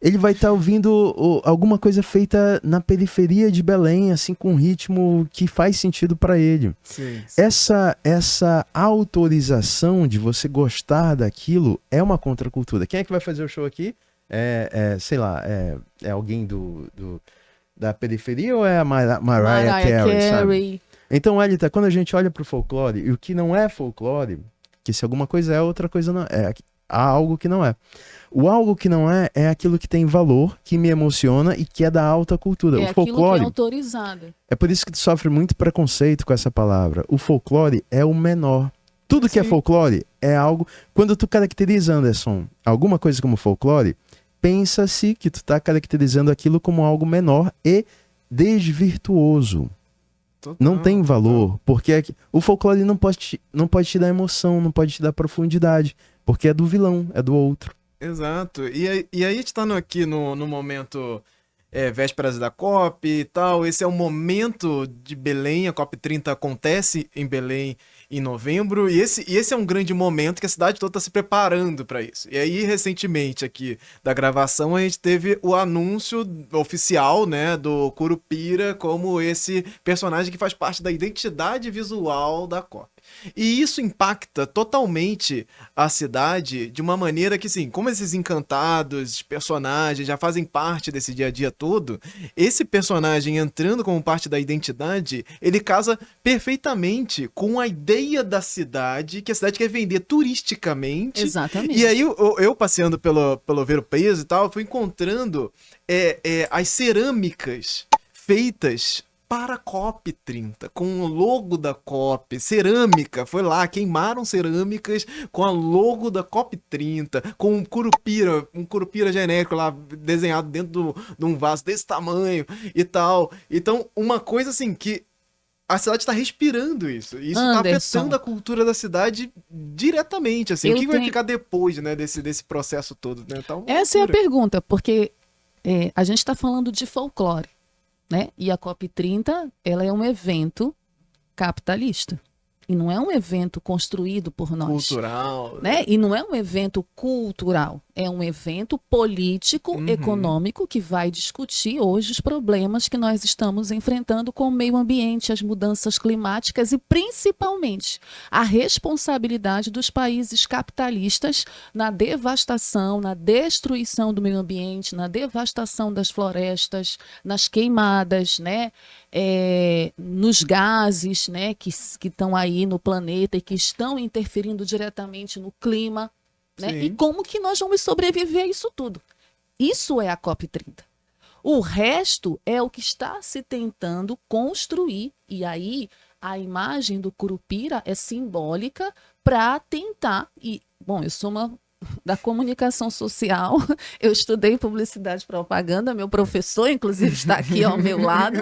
Ele vai estar ouvindo alguma coisa feita na periferia de Belém, assim, com um ritmo que faz sentido para ele. Sim. Essa autorização de você gostar daquilo é uma contracultura. Quem é que vai fazer o show aqui? Sei lá, é alguém da periferia ou é a Mariah Carey, sabe? Então, Elita, quando a gente olha pro folclore, e o que não é folclore, que se alguma coisa é, outra coisa não é. Há algo que não é. O algo que não é aquilo que tem valor, que me emociona e que é da alta cultura. É o folclore aquilo que é autorizado. É por isso que tu sofre muito preconceito com essa palavra. O folclore é o menor. Tudo que é Sim. folclore é algo... Quando tu caracteriza, Anderson, alguma coisa como folclore, pensa-se que tu tá caracterizando aquilo como algo menor e desvirtuoso. Total, Não tem valor, porque o folclore não pode te dar emoção, não pode te dar profundidade, porque é do vilão, é do outro. Exato. E aí a gente tá aqui no momento vésperas da COP e tal. Esse é o momento de Belém, a COP 30 acontece em Belém em novembro, e esse é um grande momento que a cidade toda está se preparando para isso. E aí, recentemente, aqui da gravação, a gente teve o anúncio oficial, né, do Curupira como esse personagem que faz parte da identidade visual da COP. E isso impacta totalmente a cidade de uma maneira que, assim, como esses encantados, personagens já fazem parte desse dia a dia todo, esse personagem entrando como parte da identidade, ele casa perfeitamente com a ideia da cidade, que a cidade quer vender turisticamente. Exatamente. E aí, eu passeando pelo Ver o Peso e tal, fui encontrando as cerâmicas feitas para a COP 30, com o logo da COP, cerâmica, foi lá, queimaram cerâmicas com a logo da COP 30, com um curupira genérico lá, desenhado dentro de um vaso desse tamanho e tal. Então, uma coisa assim, que a cidade está respirando isso, e isso está Anderson, afetando a cultura da cidade diretamente, assim, o que vai ficar depois, né, desse processo todo, né? Tá uma essa é a loucura. pergunta, porque a gente está falando de folclore, né? E a COP 30, ela é um evento capitalista. E não é um evento construído por nós. Cultural, né? E não é um evento cultural, é um evento político, econômico, que vai discutir hoje os problemas que nós estamos enfrentando com o meio ambiente, as mudanças climáticas e, principalmente, a responsabilidade dos países capitalistas na devastação, na destruição do meio ambiente, na devastação das florestas, nas queimadas, né? Nos gases, né? que estão aí no planeta e que estão interferindo diretamente no clima. Né? E como que nós vamos sobreviver a isso tudo? Isso é a COP 30. O resto é o que está se tentando construir. E aí a imagem do Curupira é simbólica para tentar... Bom, eu sou uma da comunicação social, eu estudei publicidade e propaganda, meu professor, inclusive, está aqui ao meu lado,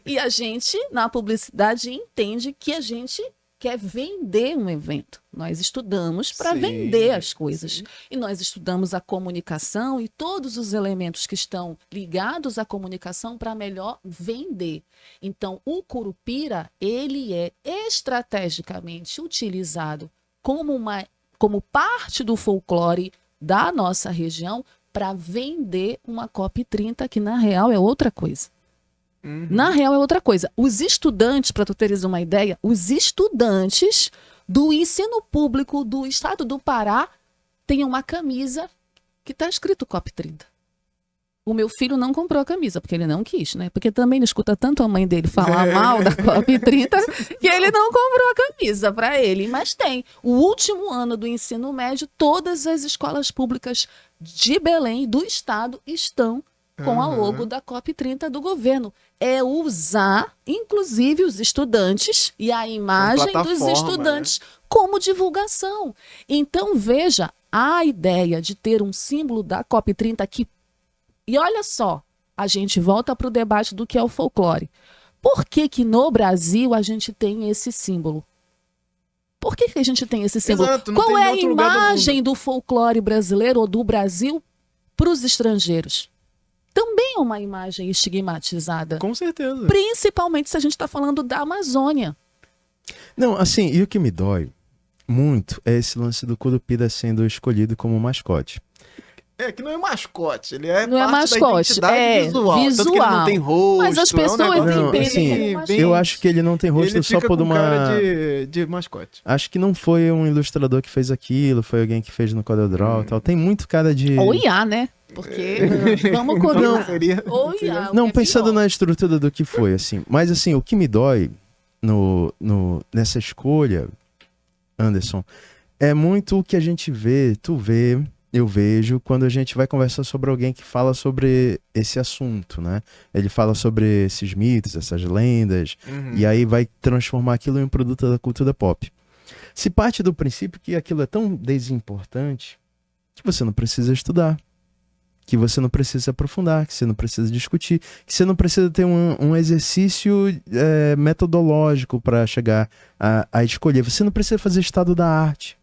e a gente, na publicidade, entende que a gente quer vender um evento. Nós estudamos para vender as coisas. Sim. E nós estudamos a comunicação e todos os elementos que estão ligados à comunicação para melhor vender. Então, o Curupira, ele é estrategicamente utilizado como uma como parte do folclore da nossa região para vender uma COP30, que na real é outra coisa. Na real é outra coisa. Os estudantes, para tu teres uma ideia, os estudantes do ensino público do estado do Pará têm uma camisa que está escrito COP30. O meu filho não comprou a camisa, porque ele não quis, né? Porque também ele escuta tanto a mãe dele falar mal da COP30 que ele não comprou a camisa para ele. Mas tem. O último ano do ensino médio, todas as escolas públicas de Belém, do estado, estão com a logo da COP30 do governo. É usar, inclusive, os estudantes e a imagem dos estudantes, né, como divulgação. Então, veja, a ideia de ter um símbolo da COP30 que... E olha só, a gente volta para o debate do que é o folclore. Por que que no Brasil a gente tem esse símbolo? Por que que a gente tem esse símbolo? Exato, qual é a imagem do folclore brasileiro ou do Brasil para os estrangeiros? Também é uma imagem estigmatizada. Com certeza. Principalmente se a gente está falando da Amazônia. Não, assim, e o que me dói muito é esse lance do Curupira sendo escolhido como mascote. É, que não é mascote, ele é Não é parte mascote, da identidade visual. Tanto que ele não tem rosto, mas as pessoas entendem como eu acho que ele não tem rosto ele só fica por com uma... cara de mascote. Acho que não foi um ilustrador que fez aquilo, foi alguém que fez no CorelDRAW e tal. Tem muito cara de... Ou IA, né? Porque vamos combinar. Ou IA. Não, pensando na estrutura do que foi, assim. Mas, assim, o que me dói nessa escolha, Anderson, é muito o que a gente vê, tu vê, eu vejo, quando a gente vai conversar sobre alguém que fala sobre esse assunto, né? Ele fala sobre esses mitos, essas lendas, e aí vai transformar aquilo em um produto da cultura pop. Se parte do princípio que aquilo é tão desimportante que você não precisa estudar, que você não precisa se aprofundar, que você não precisa discutir, que você não precisa ter um exercício metodológico para chegar a escolher. Você não precisa fazer estado da arte.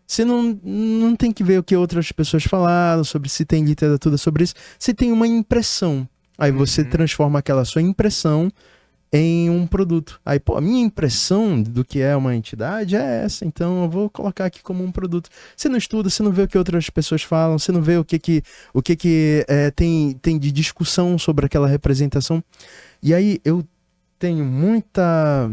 Você não tem que ver o que outras pessoas falaram sobre, se tem literatura sobre isso. Você tem uma impressão. Aí você transforma aquela sua impressão em um produto. Aí, pô, a minha impressão do que é uma entidade é essa, então eu vou colocar aqui como um produto. Você não estuda, você não vê o que outras pessoas falam, você não vê o que tem de discussão sobre aquela representação. E aí eu tenho muita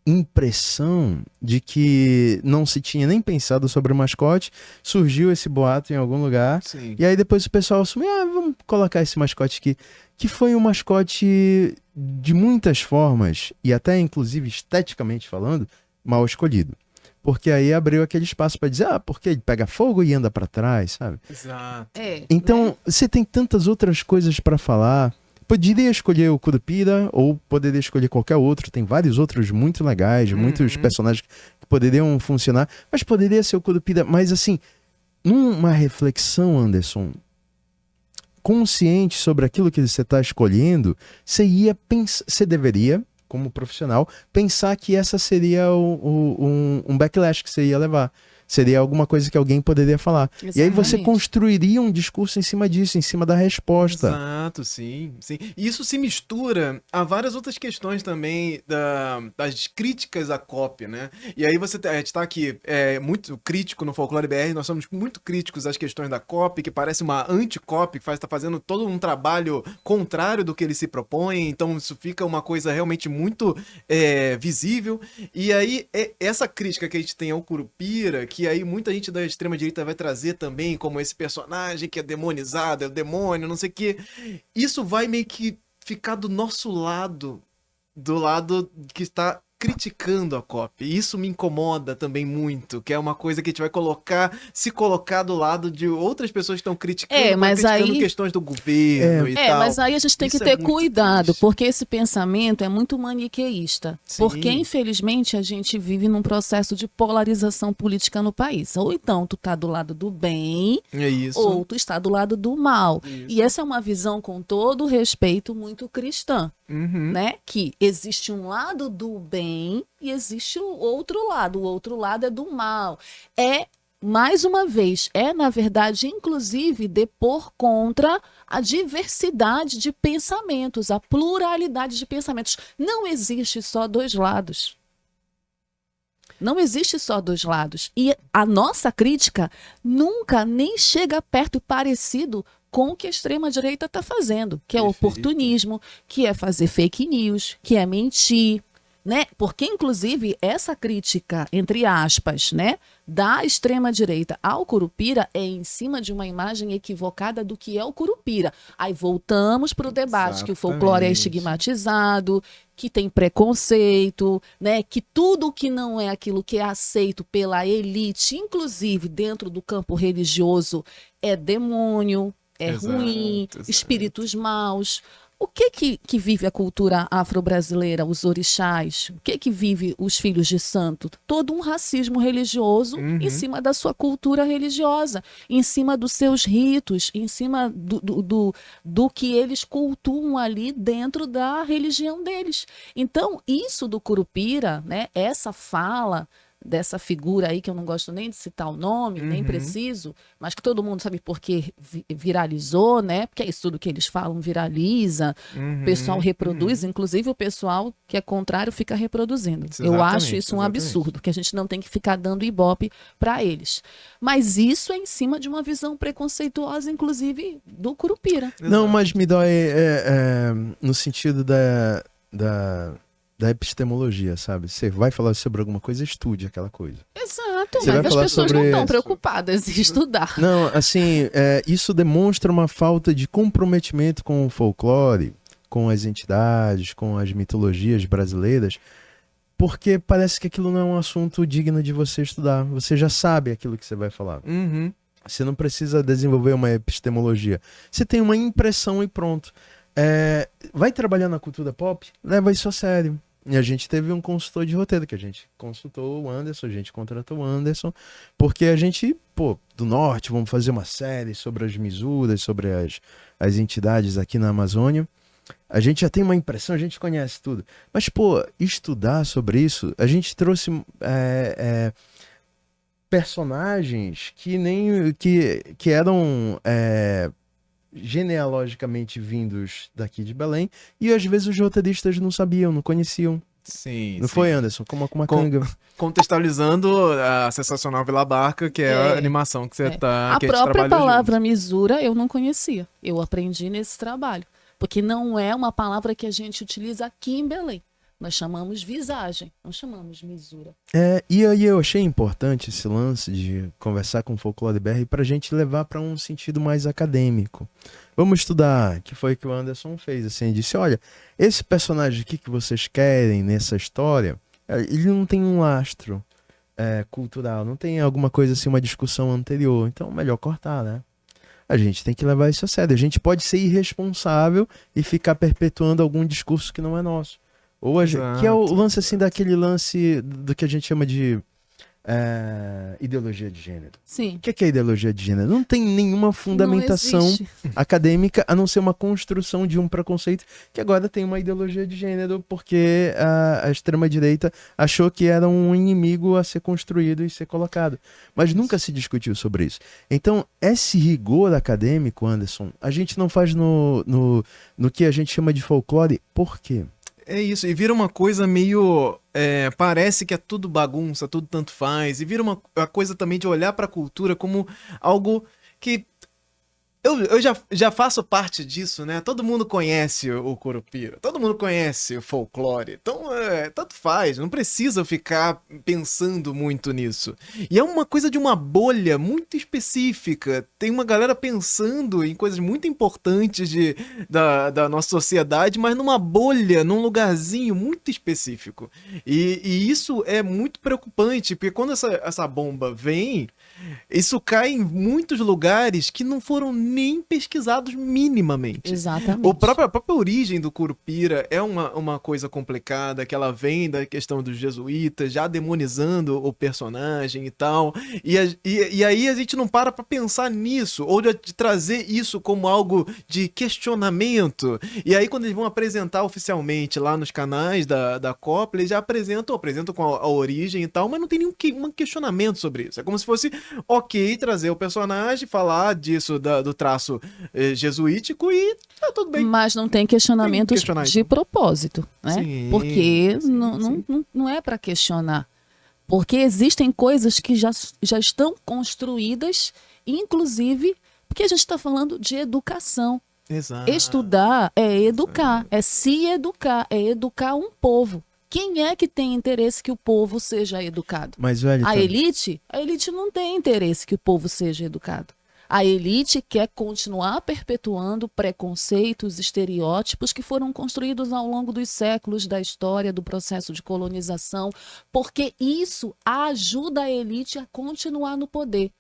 impressão de que não se tinha nem pensado sobre o mascote, surgiu esse boato em algum lugar, Sim. E aí depois o pessoal assumiu, vamos colocar esse mascote aqui, que foi um mascote de muitas formas, e até inclusive esteticamente falando, mal escolhido. Porque aí abriu aquele espaço para dizer, porque ele pega fogo e anda para trás, sabe? Exato. Então, você tem tantas outras coisas para falar. Poderia escolher o Curupira ou poderia escolher qualquer outro. Tem vários outros muito legais, muitos personagens que poderiam funcionar, mas poderia ser o Curupira. Mas assim, numa reflexão, Anderson, consciente sobre aquilo que você está escolhendo, você deveria, como profissional, pensar que essa seria um backlash que você ia levar. Seria alguma coisa que alguém poderia falar. Exatamente. E aí você construiria um discurso em cima disso, em cima da resposta. Exato, sim. E isso se mistura a várias outras questões também das críticas à COP, né? E aí a gente tá aqui muito crítico no Folclore BR, nós somos muito críticos às questões da COP, que parece uma anti-COP, que está fazendo todo um trabalho contrário do que ele se propõe, então isso fica uma coisa realmente muito visível. E aí, essa crítica que a gente tem ao Curupira, que aí muita gente da extrema-direita vai trazer também como esse personagem que é demonizado, é o demônio, não sei o quê. Isso vai meio que ficar do nosso lado, do lado que está criticando a COP. E isso me incomoda também muito, que é uma coisa que a gente vai se colocar do lado de outras pessoas que estão criticando, mas criticando aí... questões do governo e tal. Mas aí a gente tem que ter cuidado, triste. Porque esse pensamento é muito maniqueísta. Sim. Porque, infelizmente, a gente vive num processo de polarização política no país. Ou então tu tá do lado do bem, ou tu está do lado do mal. Isso. E essa é uma visão, com todo respeito, muito cristã. Né? Que existe um lado do bem e existe o outro lado. O outro lado é do mal. Mais uma vez, na verdade, inclusive, depor contra a diversidade de pensamentos, a pluralidade de pensamentos. Não existe só dois lados. Não existe só dois lados. E a nossa crítica nunca nem chega perto parecido com o que a extrema-direita está fazendo, que é Perfeito. oportunismo, que é fazer fake news, que é mentir, né? Porque, inclusive, essa crítica, entre aspas, né, da extrema-direita ao Curupira é em cima de uma imagem equivocada do que é o Curupira. Aí voltamos para o debate que o folclore é Exatamente. estigmatizado, que tem preconceito, né, que tudo que não é aquilo que é aceito pela elite, inclusive dentro do campo religioso, é demônio, é Exato, ruim, exato. espíritos maus. O que vive a cultura afro-brasileira, os orixás? O que vive os filhos de santo? Todo um racismo religioso em cima da sua cultura religiosa, em cima dos seus ritos, em cima do que eles cultuam ali dentro da religião deles. Então, isso do Curupira, né, essa fala dessa figura aí, que eu não gosto nem de citar o nome, nem preciso, mas que todo mundo sabe porque viralizou, né? Porque é isso tudo que eles falam, viraliza, o pessoal reproduz, inclusive o pessoal que é contrário fica reproduzindo. Eu acho isso um absurdo, que a gente não tem que ficar dando ibope para eles. Mas isso é em cima de uma visão preconceituosa, inclusive, do Curupira. Não, mas me dói no sentido da epistemologia, sabe? Você vai falar sobre alguma coisa, estude aquela coisa. Exato, Você vai mas as falar pessoas sobre não estão isso. preocupadas em estudar. Não, assim, isso demonstra uma falta de comprometimento com o folclore, com as entidades, com as mitologias brasileiras, porque parece que aquilo não é um assunto digno de você estudar. Você já sabe aquilo que você vai falar. Você não precisa desenvolver uma epistemologia. Você tem uma impressão e pronto. Vai trabalhar na cultura pop? Leva isso a sério. E a gente teve um consultor de roteiro, que a gente consultou o Anderson, a gente contratou o Anderson, porque a gente, do norte, vamos fazer uma série sobre as misuras, sobre as entidades aqui na Amazônia. A gente já tem uma impressão, a gente conhece tudo. Mas, estudar sobre isso, a gente trouxe personagens que eram genealogicamente vindos daqui de Belém, e às vezes os roteiristas não sabiam, não conheciam. Sim, Não foi, Anderson? Como a canga. Contextualizando a sensacional Vila Barca, que é a animação que você tá... A que gente própria trabalhou palavra misura eu não conhecia. Eu aprendi nesse trabalho. Porque não é uma palavra que a gente utiliza aqui em Belém. Nós chamamos visagem, não chamamos misura. E aí eu achei importante esse lance de conversar com o Folclore BR pra gente levar para um sentido mais acadêmico. Vamos estudar, que foi o que o Anderson fez, assim, disse, olha, esse personagem aqui que vocês querem nessa história, ele não tem um lastro cultural, não tem alguma coisa assim, uma discussão anterior, então melhor cortar, né? A gente tem que levar isso a sério. A gente pode ser irresponsável e ficar perpetuando algum discurso que não é nosso. Que é o lance assim daquele lance do que a gente chama de ideologia de gênero. Sim. O que é ideologia de gênero? Não tem nenhuma fundamentação Não existe. acadêmica, a não ser uma construção de um preconceito que agora tem uma ideologia de gênero porque a extrema-direita achou que era um inimigo a ser construído e ser colocado. Mas nunca se discutiu sobre isso. Então, esse rigor acadêmico, Anderson, a gente não faz no que a gente chama de folclore. Por quê? É isso, e vira uma coisa meio... parece que é tudo bagunça, tudo tanto faz, e vira uma coisa também de olhar pra cultura como algo que... Eu já faço parte disso, né? Todo mundo conhece o Curupira, todo mundo conhece o folclore, então tanto faz, não precisa ficar pensando muito nisso. E é uma coisa de uma bolha muito específica, tem uma galera pensando em coisas muito importantes da nossa sociedade, mas numa bolha, num lugarzinho muito específico. E isso é muito preocupante, porque quando essa bomba vem... Isso cai em muitos lugares que não foram nem pesquisados minimamente. Exatamente. A própria origem do Curupira é uma coisa complicada, que ela vem da questão dos jesuítas, já demonizando o personagem e tal. E aí a gente não para pra pensar nisso, ou de trazer isso como algo de questionamento. E aí quando eles vão apresentar oficialmente lá nos canais da Copla, eles já apresentam com a origem e tal, mas não tem nenhum questionamento sobre isso. É como se fosse trazer o personagem, falar disso, do traço jesuítico e tá tudo bem. Mas não tem questionamentos questionar isso. de propósito, né? Sim, porque sim, não é para questionar. Porque existem coisas que já estão construídas, inclusive porque a gente está falando de educação. Exato. Estudar é educar, é se educar, é educar um povo. Quem é que tem interesse que o povo seja educado? Mas, velho, A elite não tem interesse que o povo seja educado. A elite quer continuar perpetuando preconceitos, estereótipos que foram construídos ao longo dos séculos da história, do processo de colonização, porque isso ajuda a elite a continuar no poder.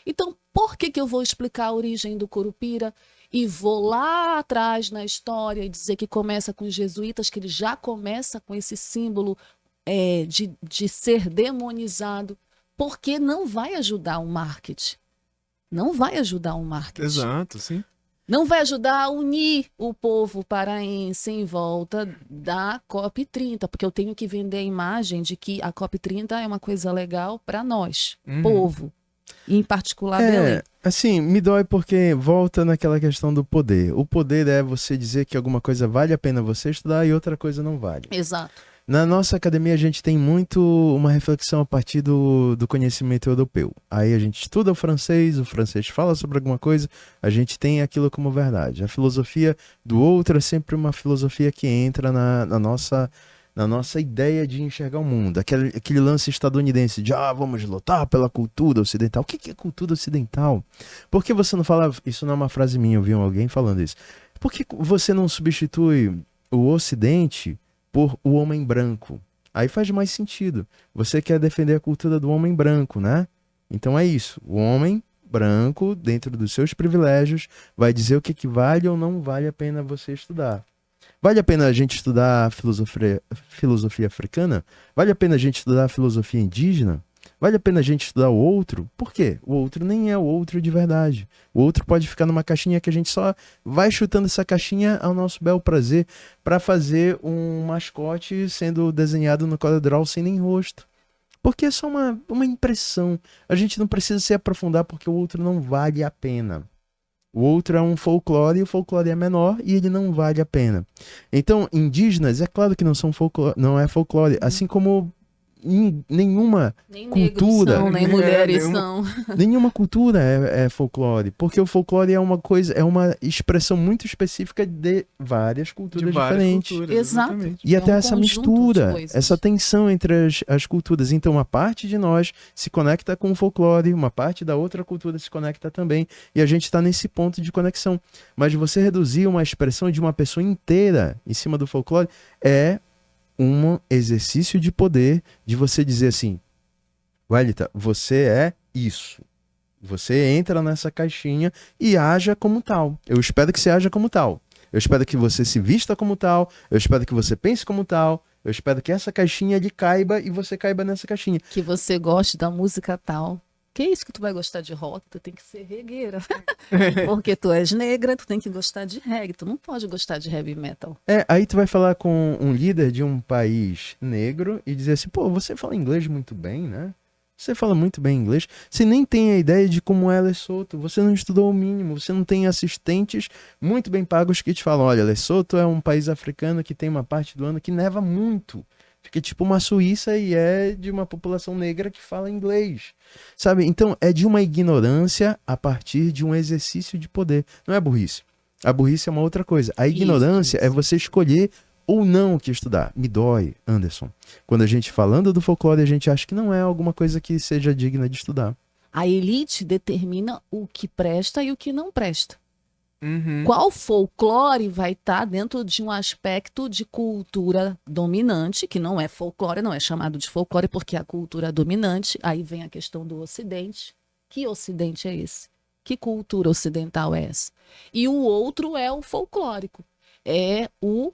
Então, por que eu vou explicar a origem do Curupira e vou lá atrás na história e dizer que começa com os jesuítas, que ele já começa com esse símbolo de ser demonizado? Porque não vai ajudar o marketing. Não vai ajudar o marketing. Exato, sim. Não vai ajudar a unir o povo paraense em volta da COP30, porque eu tenho que vender a imagem de que a COP30 é uma coisa legal para nós, povo, e em particular Belém. Assim, me dói porque volta naquela questão do poder. O poder é você dizer que alguma coisa vale a pena você estudar e outra coisa não vale. Exato. Na nossa academia a gente tem muito uma reflexão a partir do conhecimento europeu. Aí a gente estuda o francês fala sobre alguma coisa, a gente tem aquilo como verdade. A filosofia do outro é sempre uma filosofia que entra na nossa ideia de enxergar o mundo. Aquele lance estadunidense de, vamos lutar pela cultura ocidental. O que é cultura ocidental? Por que você não fala, isso não é uma frase minha, eu vi alguém falando isso. Por que você não substitui o Ocidente por o homem branco? Aí faz mais sentido. Você quer defender a cultura do homem branco, né? Então é isso. O homem branco, dentro dos seus privilégios, vai dizer o que vale ou não vale a pena você estudar. Vale a pena a gente estudar filosofia africana? Vale a pena a gente estudar filosofia indígena? Vale a pena a gente estudar o outro? Por quê? O outro nem é o outro de verdade. O outro pode ficar numa caixinha que a gente só vai chutando essa caixinha ao nosso bel prazer para fazer um mascote sendo desenhado no CorelDRAW sem nem rosto. Porque é só uma impressão. A gente não precisa se aprofundar porque o outro não vale a pena. O outro é um folclore e o folclore é menor e ele não vale a pena. Então, indígenas, é claro que não é folclore, assim como nenhuma nem cultura, negros são, nem mulheres são. Nenhuma cultura é folclore, porque o folclore é uma coisa, é uma expressão muito específica de várias culturas diferentes. Exato. E até essa mistura, essa tensão entre as culturas. Então, uma parte de nós se conecta com o folclore, uma parte da outra cultura se conecta também, e a gente está nesse ponto de conexão. Mas você reduzir uma expressão de uma pessoa inteira em cima do folclore é um exercício de poder de você dizer assim, Wellington, você é isso. Você entra nessa caixinha e haja como tal. Eu espero que você haja como tal. Eu espero que você se vista como tal. Eu espero que você pense como tal. Eu espero que essa caixinha lhe caiba e você caiba nessa caixinha. Que você goste da música tal. Que é isso que tu vai gostar de rock? Tu tem que ser regueira. Porque tu és negra, tu tem que gostar de reggae. Tu não pode gostar de heavy metal. Aí tu vai falar com um líder de um país negro e dizer assim, pô, você fala inglês muito bem, né? Você fala muito bem inglês. Você nem tem a ideia de como é Lesoto. Você não estudou o mínimo. Você não tem assistentes muito bem pagos que te falam, olha, Lesoto é um país africano que tem uma parte do ano que neva muito. Fica tipo uma Suíça e é de uma população negra que fala inglês. Sabe? Então é de uma ignorância a partir de um exercício de poder. Não é burrice. A burrice é uma outra coisa. A ignorância é você escolher ou não o que estudar. Me dói, Anderson. Quando a gente falando do folclore, a gente acha que não é alguma coisa que seja digna de estudar. A elite determina o que presta e o que não presta. Uhum. Qual folclore vai estar dentro de um aspecto de cultura dominante, que não é folclore, não é chamado de folclore porque é a cultura dominante. Aí vem a questão do Ocidente. Que Ocidente é esse? Que cultura ocidental é essa? E o outro é o folclórico. É o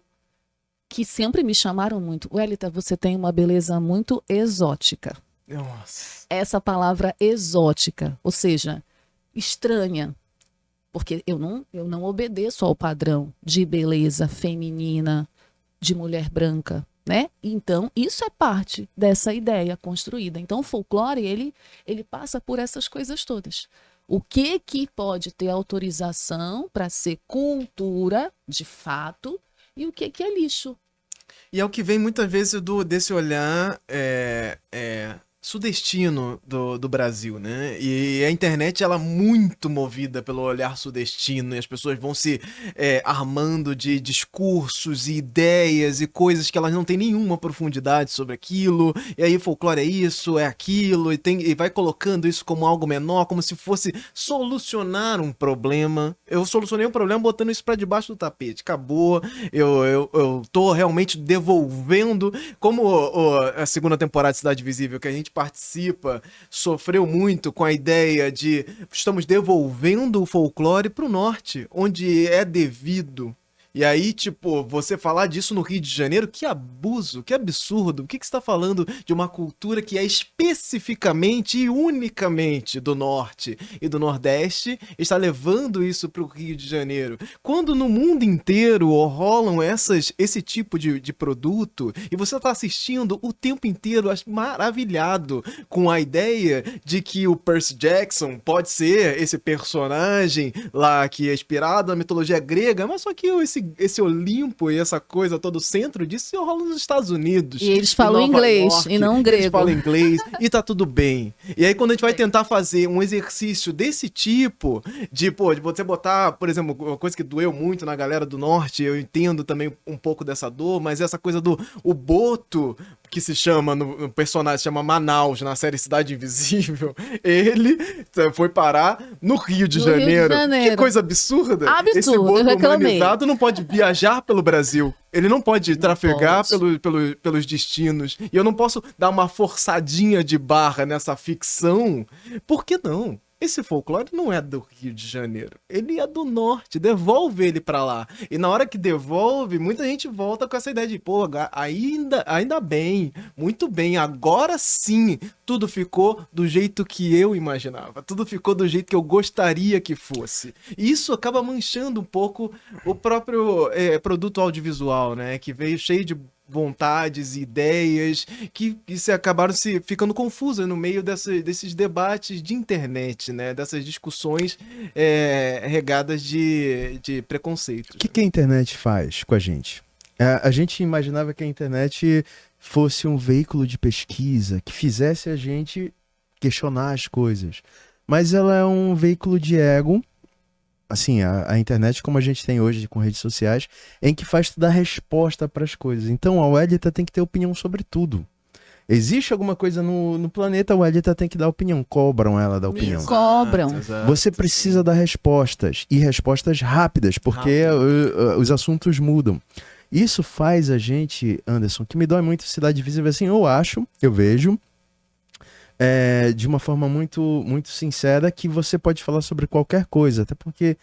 que sempre me chamaram muito. Wellington, você tem uma beleza muito exótica. Nossa. Essa palavra exótica, ou seja, estranha. Porque eu não obedeço ao padrão de beleza feminina, de mulher branca, né? Então, isso é parte dessa ideia construída. Então, o folclore, ele passa por essas coisas todas. O que pode ter autorização para ser cultura, de fato, e o que é lixo. E é o que vem muitas vezes desse olhar sudestino do Brasil, né? E a internet, ela é muito movida pelo olhar sudestino, e as pessoas vão se armando de discursos e ideias e coisas que elas não têm nenhuma profundidade sobre aquilo, e aí folclore é isso, é aquilo, e vai colocando isso como algo menor, como se fosse solucionar um problema. Eu solucionei um problema botando isso pra debaixo do tapete, acabou, eu tô realmente devolvendo, como a segunda temporada de Cidade Invisível, que a gente participa, sofreu muito com a ideia de estamos devolvendo o folclore pro norte, onde é devido. E aí, tipo, você falar disso no Rio de Janeiro, que abuso, que absurdo. O que você está falando de uma cultura que é especificamente e unicamente do Norte e do Nordeste, está levando isso para o Rio de Janeiro? Quando no mundo inteiro rolam esse tipo de produto, e você está assistindo o tempo inteiro maravilhado com a ideia de que o Percy Jackson pode ser esse personagem lá que é inspirado na mitologia grega, mas só que esse Olimpo e essa coisa, todo o centro disso rola nos Estados Unidos. E eles falam inglês e não grego. Eles falam inglês e tá tudo bem. E aí quando a gente vai tentar fazer um exercício desse tipo, de você botar, por exemplo, uma coisa que doeu muito na galera do Norte, eu entendo também um pouco dessa dor, mas essa coisa do o Boto, que se chama, no personagem se chama Manaus, na série Cidade Invisível, ele foi parar no Rio de Janeiro. Que coisa absurda. Absurdo, esse Boto eu reclamei. humanizado não pode viajar pelo Brasil. Ele não pode trafegar pelos destinos. E eu não posso dar uma forçadinha de barra nessa ficção. Por que não? Esse folclore não é do Rio de Janeiro. Ele é do norte. Devolve ele pra lá. E na hora que devolve, muita gente volta com essa ideia de, pô, ainda bem, muito bem, agora sim, tudo ficou do jeito que eu imaginava. Tudo ficou do jeito que eu gostaria que fosse. E isso acaba manchando um pouco o próprio produto audiovisual, né? Que veio cheio de vontades e ideias que se acabaram ficando confusas no meio desses debates de internet, né? Dessas discussões regadas de preconceito. O que a internet faz com a gente? A gente imaginava que a internet fosse um veículo de pesquisa que fizesse a gente questionar as coisas, mas ela é um veículo de ego. Assim, a internet como a gente tem hoje com redes sociais, em que faz tu dar resposta para as coisas. Então a Wellington tem que ter opinião sobre tudo. Existe alguma coisa no planeta, a Wellington tem que dar opinião. Cobram ela da opinião. Cobram. Exato, Você precisa dar respostas, e respostas rápidas, porque os assuntos mudam. Isso faz a gente, Anderson, que me dói muito Cidade Invisível, assim, eu vejo, de uma forma muito, muito sincera, que você pode falar sobre qualquer coisa, até porque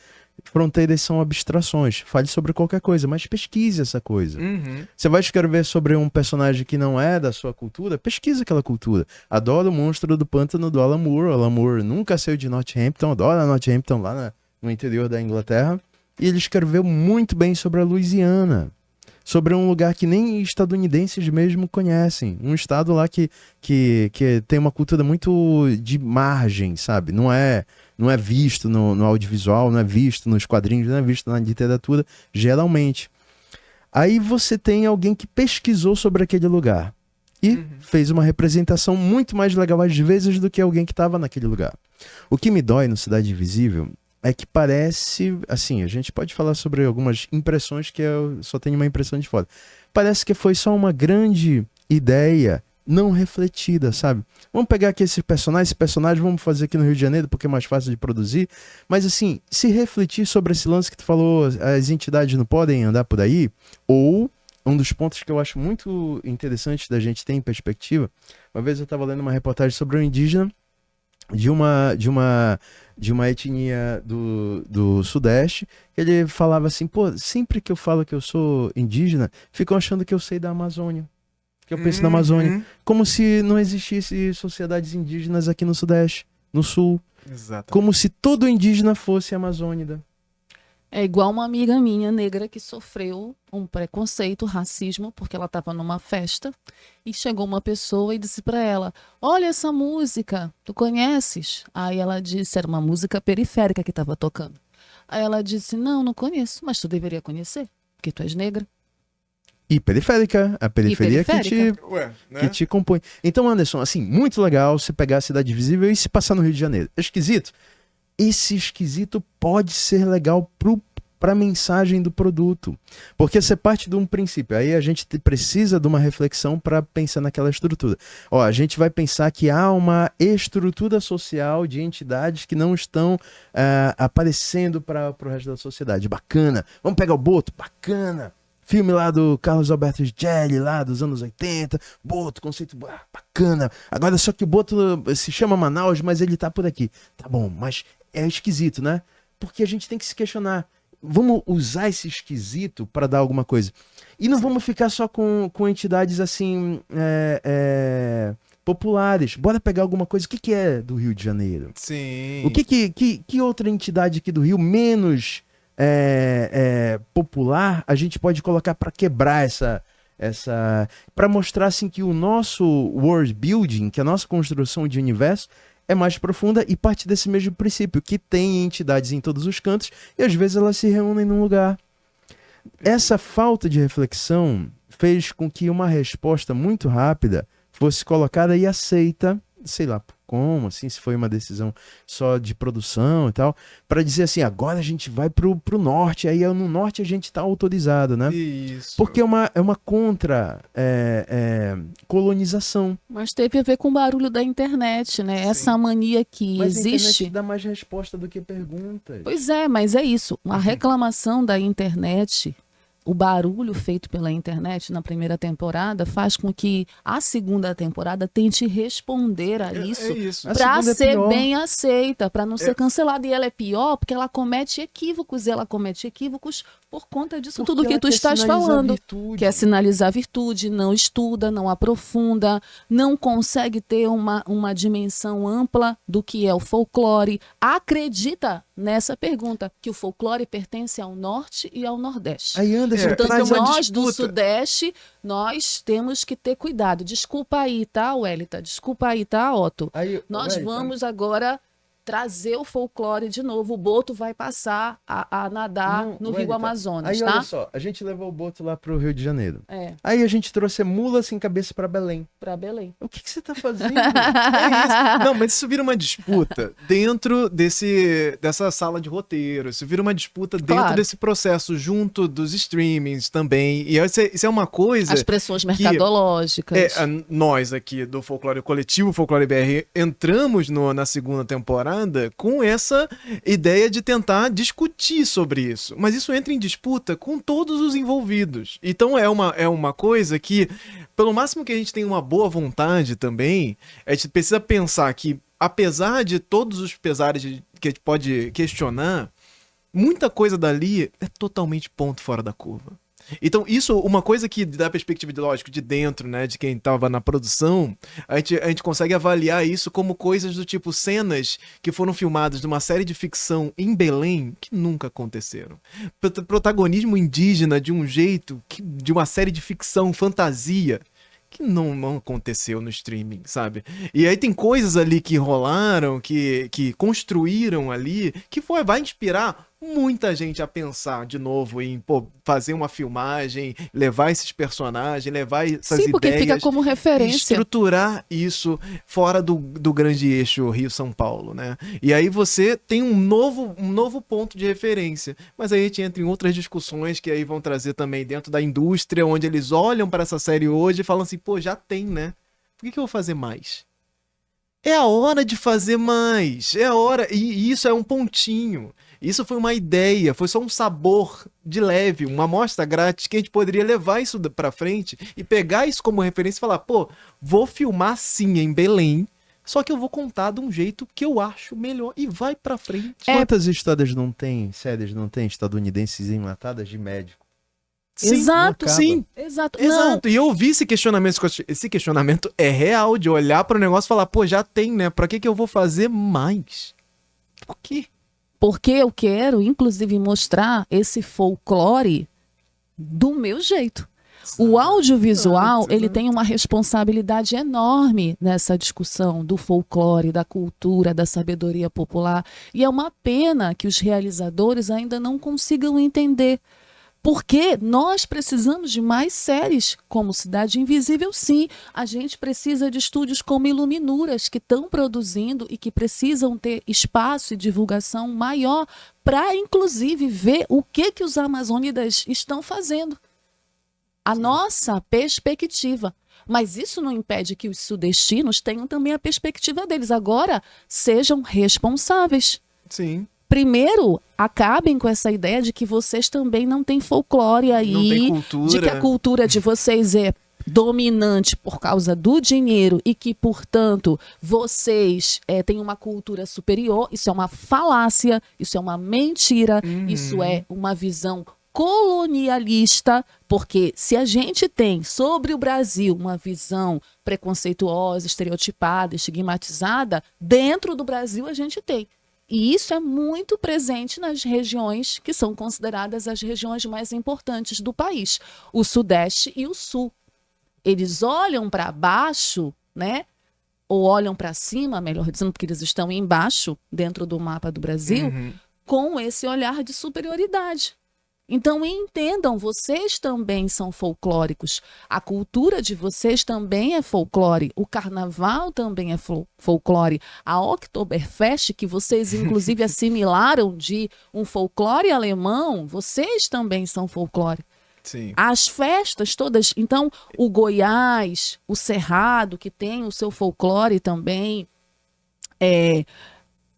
fronteiras são abstrações. Fale sobre qualquer coisa, mas pesquise essa coisa. Uhum. Você vai escrever sobre um personagem que não é da sua cultura, pesquisa aquela cultura. Adoro o Monstro do Pântano do Alan Moore. O Alan Moore nunca saiu de Northampton, adora Northampton lá no interior da Inglaterra. E ele escreveu muito bem sobre a Louisiana. Sobre um lugar que nem estadunidenses mesmo conhecem. Um estado lá que tem uma cultura muito de margem, sabe? Não é visto no audiovisual, não é visto nos quadrinhos, não é visto na literatura, geralmente. Aí você tem alguém que pesquisou sobre aquele lugar e fez uma representação muito mais legal às vezes do que alguém que estava naquele lugar. O que me dói no Cidade Invisível é que parece, assim, a gente pode falar sobre algumas impressões que eu só tenho uma impressão de fora. Parece que foi só uma grande ideia não refletida, sabe? Vamos pegar aqui esse personagem, vamos fazer aqui no Rio de Janeiro porque é mais fácil de produzir, mas assim, se refletir sobre esse lance que tu falou, as entidades não podem andar por aí, ou um dos pontos que eu acho muito interessante da gente ter em perspectiva, uma vez eu estava lendo uma reportagem sobre um indígena de uma etnia do Sudeste, que ele falava assim, pô, sempre que eu falo que eu sou indígena, ficam achando que eu sei da Amazônia, que eu penso na Amazônia, como se não existisse sociedades indígenas aqui no Sudeste, no Sul, Exatamente. como se todo indígena fosse amazônida. É igual uma amiga minha negra que sofreu um preconceito, racismo, porque ela estava numa festa e chegou uma pessoa e disse para ela: olha essa música, tu conheces? Aí ela disse, era uma música periférica que estava tocando. Aí ela disse, não conheço, mas tu deveria conhecer, porque tu és negra. E periférica, a periferia periférica. Ué, né? que te compõe. Então, Anderson, assim, muito legal você pegar a Cidade Invisível e se passar no Rio de Janeiro. É esquisito? Esse esquisito pode ser legal para a mensagem do produto. Porque você parte de um princípio. Aí a gente precisa de uma reflexão para pensar naquela estrutura. Ó, a gente vai pensar que há uma estrutura social de entidades que não estão aparecendo para o resto da sociedade. Bacana. Vamos pegar o Boto? Bacana. Filme lá do Carlos Alberto Gelli, lá dos anos 80. Boto, conceito bacana. Agora só que o Boto se chama Manaus, mas ele tá por aqui. Tá bom, mas é esquisito, né? Porque a gente tem que se questionar. Vamos usar esse esquisito para dar alguma coisa. E não vamos ficar só com entidades assim populares. Bora pegar alguma coisa. O que é do Rio de Janeiro? Sim. O que outra entidade aqui do Rio menos popular a gente pode colocar para quebrar essa para mostrar assim que o nosso world building, que a nossa construção de universo é mais profunda e parte desse mesmo princípio, que tem entidades em todos os cantos e às vezes elas se reúnem num lugar. Essa falta de reflexão fez com que uma resposta muito rápida fosse colocada e aceita, sei lá como, assim, se foi uma decisão só de produção e tal, para dizer assim, agora a gente vai pro norte, aí no norte a gente tá autorizado, né? Isso. Porque é uma contra colonização. Mas teve a ver com o barulho da internet, né? Sim. Essa mania que Mas a existe. internet dá mais resposta do que perguntas. Pois é, mas é isso. A reclamação da internet, o barulho feito pela internet na primeira temporada faz com que a segunda temporada tente responder a isso É isso. A para segunda é ser pior. bem aceita, para não ser cancelada. E ela é pior porque ela comete equívocos. E ela comete equívocos por conta disso tudo que tu estás falando. Quer sinalizar virtude, não estuda, não aprofunda, não consegue ter uma dimensão ampla do que é o folclore. Acredita nessa pergunta, que o folclore pertence ao norte e ao nordeste. Aí Anderson É, Portanto, traz uma nós do disputa. Sudeste, nós temos que ter cuidado. Desculpa aí, tá, Wellington? Desculpa aí, tá, Otto? Aí, Nós Wellington, vamos agora trazer o folclore de novo. O Boto vai passar a nadar não, no Rio Wellington, Amazonas, aí tá? olha só, a gente levou o Boto lá pro Rio de Janeiro. É, Aí a gente trouxe a mula sem cabeça para Belém. pra Belém. O que você tá fazendo? É isso. Não, mas isso vira uma disputa dentro dessa sala de roteiro. Isso vira uma disputa dentro Claro. desse processo, junto dos streamings também. E isso é uma coisa. As pressões mercadológicas. Nós aqui do Folclore Coletivo, Folclore BR, entramos na segunda temporada com essa ideia de tentar discutir sobre isso. Mas isso entra em disputa com todos os envolvidos. Então é uma coisa que, pelo máximo que a gente tem uma boa vontade também, a gente precisa pensar que, apesar de todos os pesares que a gente pode questionar, muita coisa dali é totalmente ponto fora da curva. Então, isso, uma coisa que, da perspectiva ideológica de dentro, né, de quem estava na produção, a gente consegue avaliar isso como coisas do tipo cenas que foram filmadas de uma série de ficção em Belém que nunca aconteceram. Protagonismo indígena de um jeito, de uma série de ficção, fantasia, que não aconteceu no streaming, sabe? E aí tem coisas ali que rolaram, que construíram ali, que vai inspirar muita gente a pensar de novo em fazer uma filmagem, levar esses personagens, levar essas Sim, porque ideias, fica como e referência. estruturar isso fora do grande eixo Rio-São Paulo, né? E aí você tem um novo ponto de referência. Mas aí a gente entra em outras discussões que aí vão trazer também dentro da indústria, onde eles olham para essa série hoje e falam assim, pô, já tem, né? Por que eu vou fazer mais? É a hora de fazer mais. É a hora. E isso é um pontinho. Isso foi uma ideia, foi só um sabor de leve, uma amostra grátis que a gente poderia levar isso pra frente e pegar isso como referência e falar, pô, vou filmar sim em Belém, só que eu vou contar de um jeito que eu acho melhor e vai pra frente. Quantas histórias não tem, séries não tem, estadunidenses enlatadas de médico? Sim, Exato, não acaba. sim. Exato. Não, Exato, e eu ouvi esse questionamento é real, de olhar para o negócio e falar, pô, já tem, né? Pra que eu vou fazer mais? Por quê? porque eu quero, inclusive, mostrar esse folclore do meu jeito. O audiovisual, Exato, ele exato. tem uma responsabilidade enorme nessa discussão do folclore, da cultura, da sabedoria popular. E é uma pena que os realizadores ainda não consigam entender. Porque nós precisamos de mais séries como Cidade Invisível, sim. A gente precisa de estúdios como Iluminuras, que estão produzindo e que precisam ter espaço e divulgação maior para, inclusive, ver o que os amazônidas estão fazendo. A nossa perspectiva. Mas isso não impede que os sudestinos tenham também a perspectiva deles. Agora, sejam responsáveis. Sim. Primeiro, acabem com essa ideia de que vocês também não têm folclore aí, Não tem cultura. de que a cultura de vocês é dominante por causa do dinheiro e que, portanto, vocês têm uma cultura superior. Isso é uma falácia, isso é uma mentira, isso é uma visão colonialista, porque se a gente tem sobre o Brasil uma visão preconceituosa, estereotipada, estigmatizada, dentro do Brasil a gente tem. E isso é muito presente nas regiões que são consideradas as regiões mais importantes do país, o Sudeste e o Sul. Eles olham para baixo, né? Ou olham para cima, melhor dizendo, porque eles estão embaixo, dentro do mapa do Brasil, com esse olhar de superioridade. Então entendam, vocês também são folclóricos. A cultura de vocês também é folclore. O carnaval também é folclore. A Oktoberfest, que vocês inclusive assimilaram de um folclore alemão, vocês também são folclore. Sim. As festas todas. Então, o Goiás, o Cerrado, que tem o seu folclore também,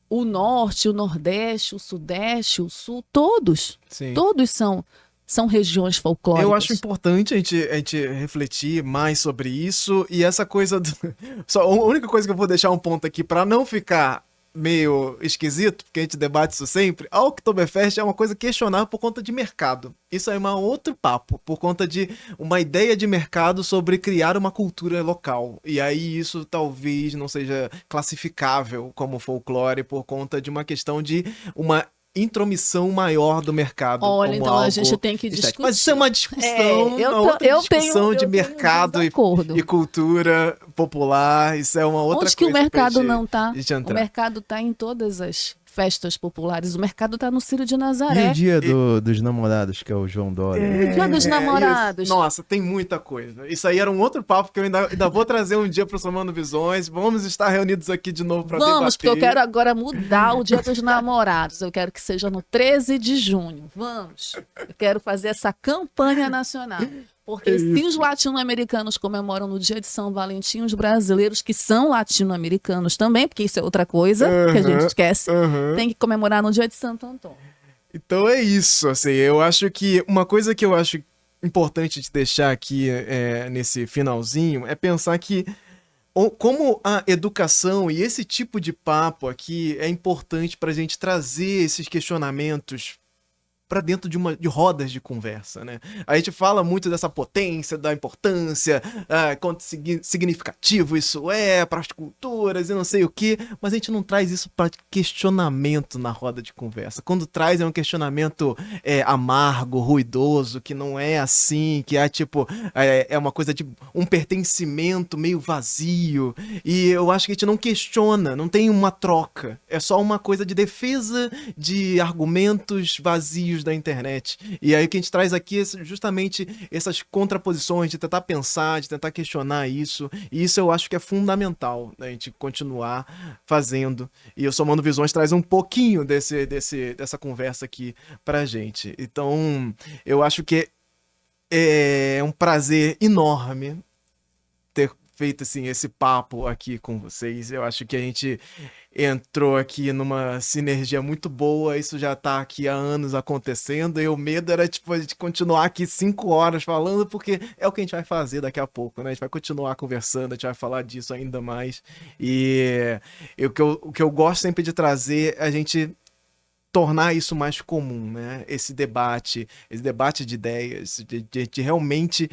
o Norte, o Nordeste, o Sudeste, o Sul, todos. Sim. Todos são regiões folclóricas. Eu acho importante a gente refletir mais sobre isso e essa coisa Só a única coisa que eu vou deixar um ponto aqui para não ficar meio esquisito, porque a gente debate isso sempre, a Oktoberfest é uma coisa questionável por conta de mercado. Isso aí é um outro papo, por conta de uma ideia de mercado sobre criar uma cultura local. E aí isso talvez não seja classificável como folclore por conta de uma questão de uma intromissão maior do mercado. Olha, como então a algo gente tem que estético. discutir. Mas isso é uma discussão, eu uma outra discussão de tenho mercado desacordo. e cultura popular. Isso é uma outra Onde que coisa o mercado pra gente- não está? gente O entrar. mercado está em todas as festas populares. O mercado está no Círio de E Nazaré. o dia dos namorados, que é o João Dória? E o Dia dos Namorados. Isso. Nossa, tem muita coisa. Isso aí era um outro papo que eu ainda vou trazer um dia pro Somando Visões. Vamos estar reunidos aqui de novo para debater. Vamos, porque eu quero agora mudar o Dia dos Namorados. Eu quero que seja no 13 de junho. Vamos. Eu quero fazer essa campanha nacional. Porque se os latino-americanos comemoram no dia de São Valentim, os brasileiros que são latino-americanos também, porque isso é outra coisa que a gente esquece, tem que comemorar no dia de Santo Antônio. Então é isso, assim, eu acho que uma coisa que eu acho importante de deixar aqui nesse finalzinho é pensar que como a educação e esse tipo de papo aqui é importante para a gente trazer esses questionamentos para dentro de rodas de conversa, né? A gente fala muito dessa potência, da importância, quanto significativo isso é para as culturas e não sei o quê, mas a gente não traz isso para questionamento na roda de conversa. Quando traz é um questionamento amargo, ruidoso, que não é assim, que é tipo, é uma coisa de um pertencimento meio vazio, e eu acho que a gente não questiona, não tem uma troca, é só uma coisa de defesa de argumentos vazios da internet. E aí o que a gente traz aqui é justamente essas contraposições, de tentar pensar, de tentar questionar isso, e isso eu acho que é fundamental, né, a gente continuar fazendo. E o Somando Visões traz um pouquinho dessa conversa aqui pra gente. Então, eu acho que é um prazer enorme ter feito assim, esse papo aqui com vocês. Eu acho que a gente entrou aqui numa sinergia muito boa, isso já tá aqui há anos acontecendo, e o medo era tipo a gente continuar aqui 5 horas falando, porque é o que a gente vai fazer daqui a pouco, né? A gente vai continuar conversando, a gente vai falar disso ainda mais, e o que eu gosto sempre de trazer é a gente tornar isso mais comum, né? Esse debate de ideias, de realmente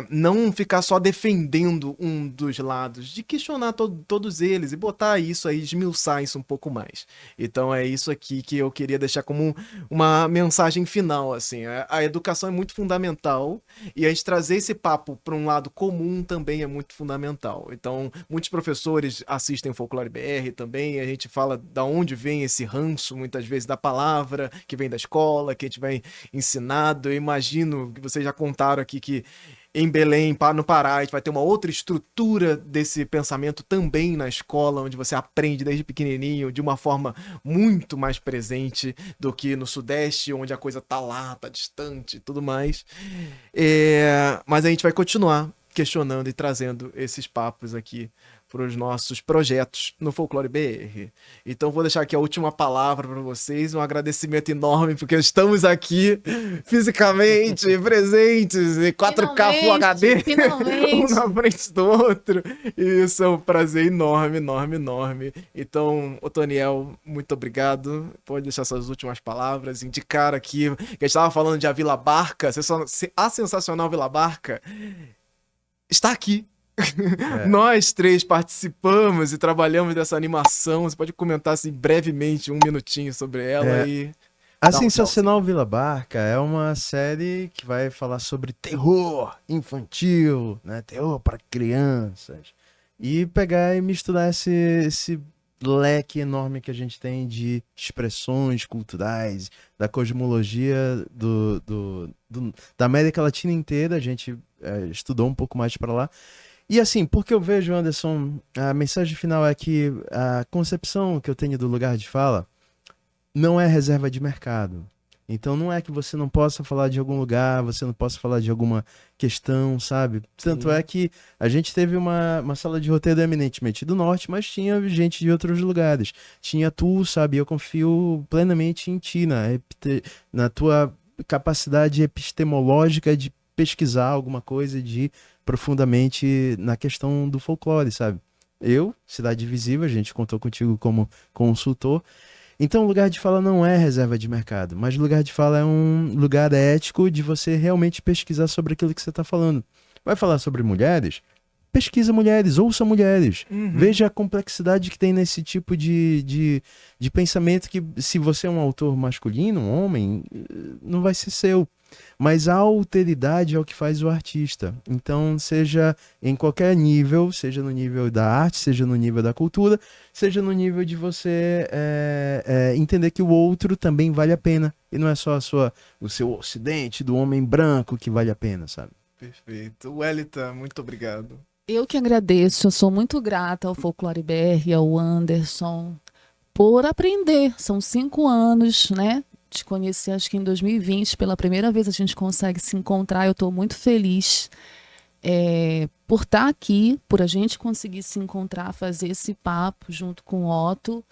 não ficar só defendendo um dos lados, de questionar todos eles e botar isso aí, esmiuçar isso um pouco mais. Então é isso aqui que eu queria deixar como uma mensagem final, assim. A educação é muito fundamental e a gente trazer esse papo para um lado comum também é muito fundamental. Então, muitos professores assistem Folclore BR também, a gente fala da onde vem esse ranço, muitas vezes, da palavra, que vem da escola, que a gente vai ensinado. Eu imagino que vocês já contaram aqui que em Belém, no Pará, a gente vai ter uma outra estrutura desse pensamento também na escola, onde você aprende desde pequenininho de uma forma muito mais presente do que no Sudeste, onde a coisa tá lá, tá distante e tudo mais. Mas a gente vai continuar questionando e trazendo esses papos aqui para os nossos projetos no Folclore BR. Então vou deixar aqui a última palavra para vocês, um agradecimento enorme porque estamos aqui fisicamente presentes em 4K Full HD, um na frente do outro, e isso é um prazer enorme, enorme, enorme. Então, Otoniel, muito obrigado, pode deixar suas últimas palavras, indicar aqui, que a gente estava falando de A Vila Barca, a sensacional Vila Barca está aqui. Nós três participamos e trabalhamos dessa animação. Você pode comentar assim brevemente, um minutinho sobre ela e... A Sensacional Vila Barca é uma série que vai falar sobre terror infantil, né? Terror para crianças. E pegar e misturar esse leque enorme que a gente tem de expressões culturais, da cosmologia da América Latina inteira. A gente estudou um pouco mais para lá. E assim, porque eu vejo, Anderson, a mensagem final é que a concepção que eu tenho do lugar de fala não é reserva de mercado. Então não é que você não possa falar de algum lugar, você não possa falar de alguma questão, sabe? Tanto é que a gente teve uma sala de roteiro eminentemente do norte, mas tinha gente de outros lugares. Tinha tu, sabe? Eu confio plenamente em ti, na tua capacidade epistemológica de pesquisar alguma coisa, de profundamente na questão do folclore, sabe? Eu, Cidade Visível, a gente contou contigo como consultor. Então, o lugar de fala não é reserva de mercado, mas o lugar de fala é um lugar ético de você realmente pesquisar sobre aquilo que você está falando. Vai falar sobre mulheres? Pesquisa mulheres, ouça mulheres. Veja a complexidade que tem nesse tipo de pensamento que, se você é um autor masculino, um homem, não vai ser seu. Mas a alteridade é o que faz o artista. Então, seja em qualquer nível, seja no nível da arte, seja no nível da cultura, seja no nível de você entender que o outro também vale a pena. E não é só o seu ocidente do homem branco que vale a pena, sabe? Perfeito. Wellington, muito obrigado. Eu que agradeço, eu sou muito grata ao Folclore BR, ao Anderson, por aprender. São 5 anos, né? Te conheci, acho que em 2020, pela primeira vez a gente consegue se encontrar. Eu estou muito feliz por estar aqui, por a gente conseguir se encontrar, fazer esse papo junto com o Otto,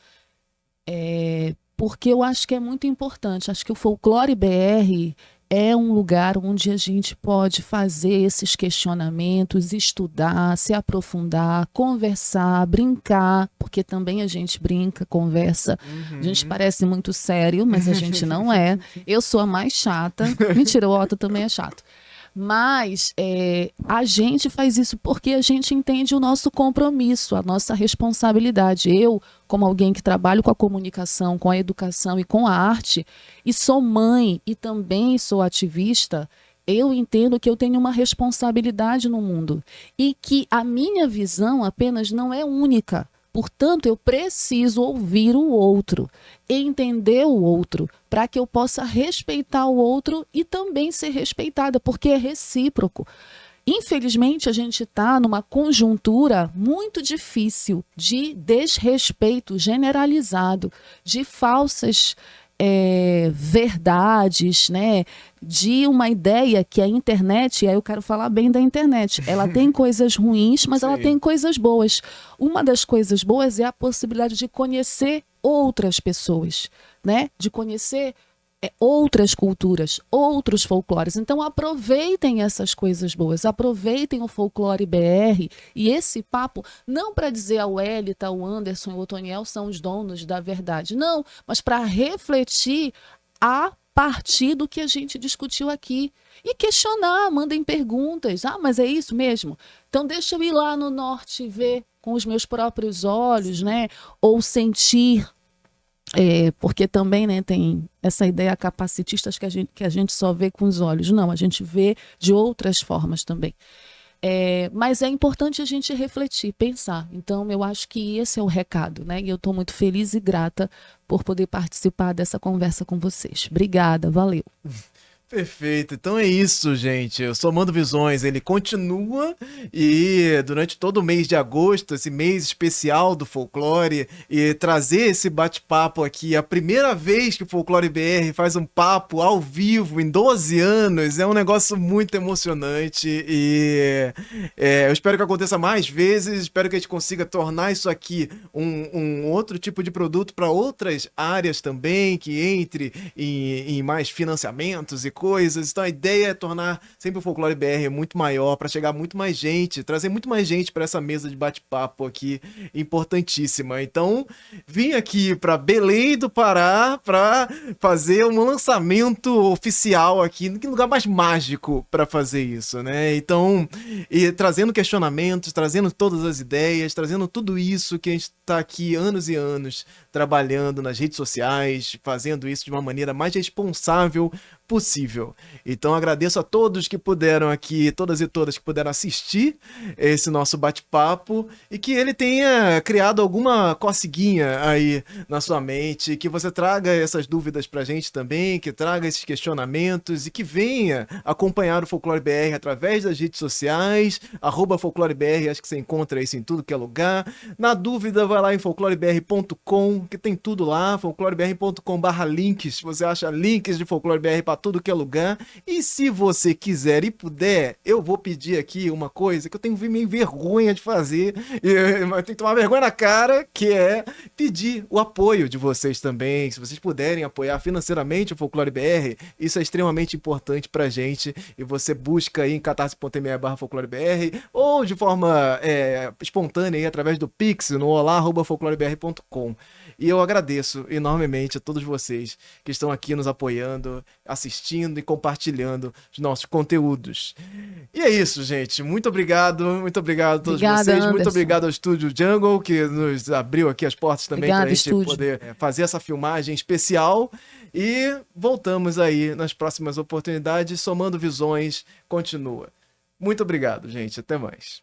porque eu acho que é muito importante. Acho que o Folclore BR é um lugar onde a gente pode fazer esses questionamentos, estudar, se aprofundar, conversar, brincar, porque também a gente brinca, conversa. A gente parece muito sério, mas a gente não é. Eu sou a mais chata. Mentira, o Otto também é chato. Mas a gente faz isso porque a gente entende o nosso compromisso, a nossa responsabilidade. Eu, como alguém que trabalho com a comunicação, com a educação e com a arte, e sou mãe e também sou ativista, eu entendo que eu tenho uma responsabilidade no mundo e que a minha visão apenas não é única. Portanto, eu preciso ouvir o outro, entender o outro, para que eu possa respeitar o outro e também ser respeitada, porque é recíproco. Infelizmente, a gente está numa conjuntura muito difícil de desrespeito generalizado, de falsas verdades, né? De uma ideia que a internet, e aí eu quero falar bem da internet, ela tem coisas ruins, mas ela tem coisas boas. Uma das coisas boas é a possibilidade de conhecer outras pessoas, né? De conhecer outras culturas, outros folclores. Então aproveitem essas coisas boas, aproveitem o Folclore BR e esse papo, não para dizer ao Wellington, ao Anderson e ao Otoniel são os donos da verdade, não, mas para refletir a partir do que a gente discutiu aqui e questionar, mandem perguntas. Ah, mas é isso mesmo? Então deixa eu ir lá no norte ver com os meus próprios olhos, né? Ou sentir, porque também, né, tem essa ideia capacitista que a gente só vê com os olhos. Não, a gente vê de outras formas também. Mas é importante a gente refletir, pensar. Então, eu acho que esse é o recado, né? E eu estou muito feliz e grata por poder participar dessa conversa com vocês. Obrigada, valeu. Perfeito, então é isso, gente. O Somando Visões, ele continua e durante todo o mês de agosto, esse mês especial do folclore, e trazer esse bate-papo aqui, a primeira vez que o Folclore BR faz um papo ao vivo em 12 anos, é um negócio muito emocionante e eu espero que aconteça mais vezes, espero que a gente consiga tornar isso aqui um outro tipo de produto para outras áreas também, que entre em mais financiamentos e coisas. Então a ideia é tornar sempre o Folclore BR muito maior, para chegar muito mais gente, trazer muito mais gente para essa mesa de bate-papo aqui, importantíssima. Então, vim aqui para Belém do Pará para fazer um lançamento oficial aqui, que lugar mais mágico para fazer isso, né? Então, e trazendo questionamentos, trazendo todas as ideias, trazendo tudo isso que a gente está aqui anos e anos trabalhando nas redes sociais, fazendo isso de uma maneira mais responsável possível. Então agradeço a todos que puderam aqui, todas e todas que puderam assistir esse nosso bate-papo e que ele tenha criado alguma coceguinha aí na sua mente, que você traga essas dúvidas pra gente também, que traga esses questionamentos e que venha acompanhar o Folclore BR através das redes sociais, @folclorebr, acho que você encontra isso em tudo que é lugar. Na dúvida, vai lá em folclorebr.com, que tem tudo lá, folclorebr.com/links, você acha links de Folclore BR para tudo que é lugar. E se você quiser e puder, eu vou pedir aqui uma coisa que eu tenho meio vergonha de fazer, mas tenho que tomar vergonha na cara, que é pedir o apoio de vocês também. Se vocês puderem apoiar financeiramente o Folclore BR, isso é extremamente importante pra gente. E você busca aí em catarse.me/folclorebr ou de forma espontânea aí, através do Pix no olá@folclorebr.com. E eu agradeço enormemente a todos vocês que estão aqui nos apoiando, assistindo e compartilhando os nossos conteúdos. E é isso, gente. Muito obrigado a todos Obrigada, vocês. Muito Anderson. obrigado ao Estúdio Jungle, que nos abriu aqui as portas também para a Obrigada, gente estúdio. poder fazer essa filmagem especial. E voltamos aí nas próximas oportunidades. Somando Visões continua. Muito obrigado, gente. Até mais.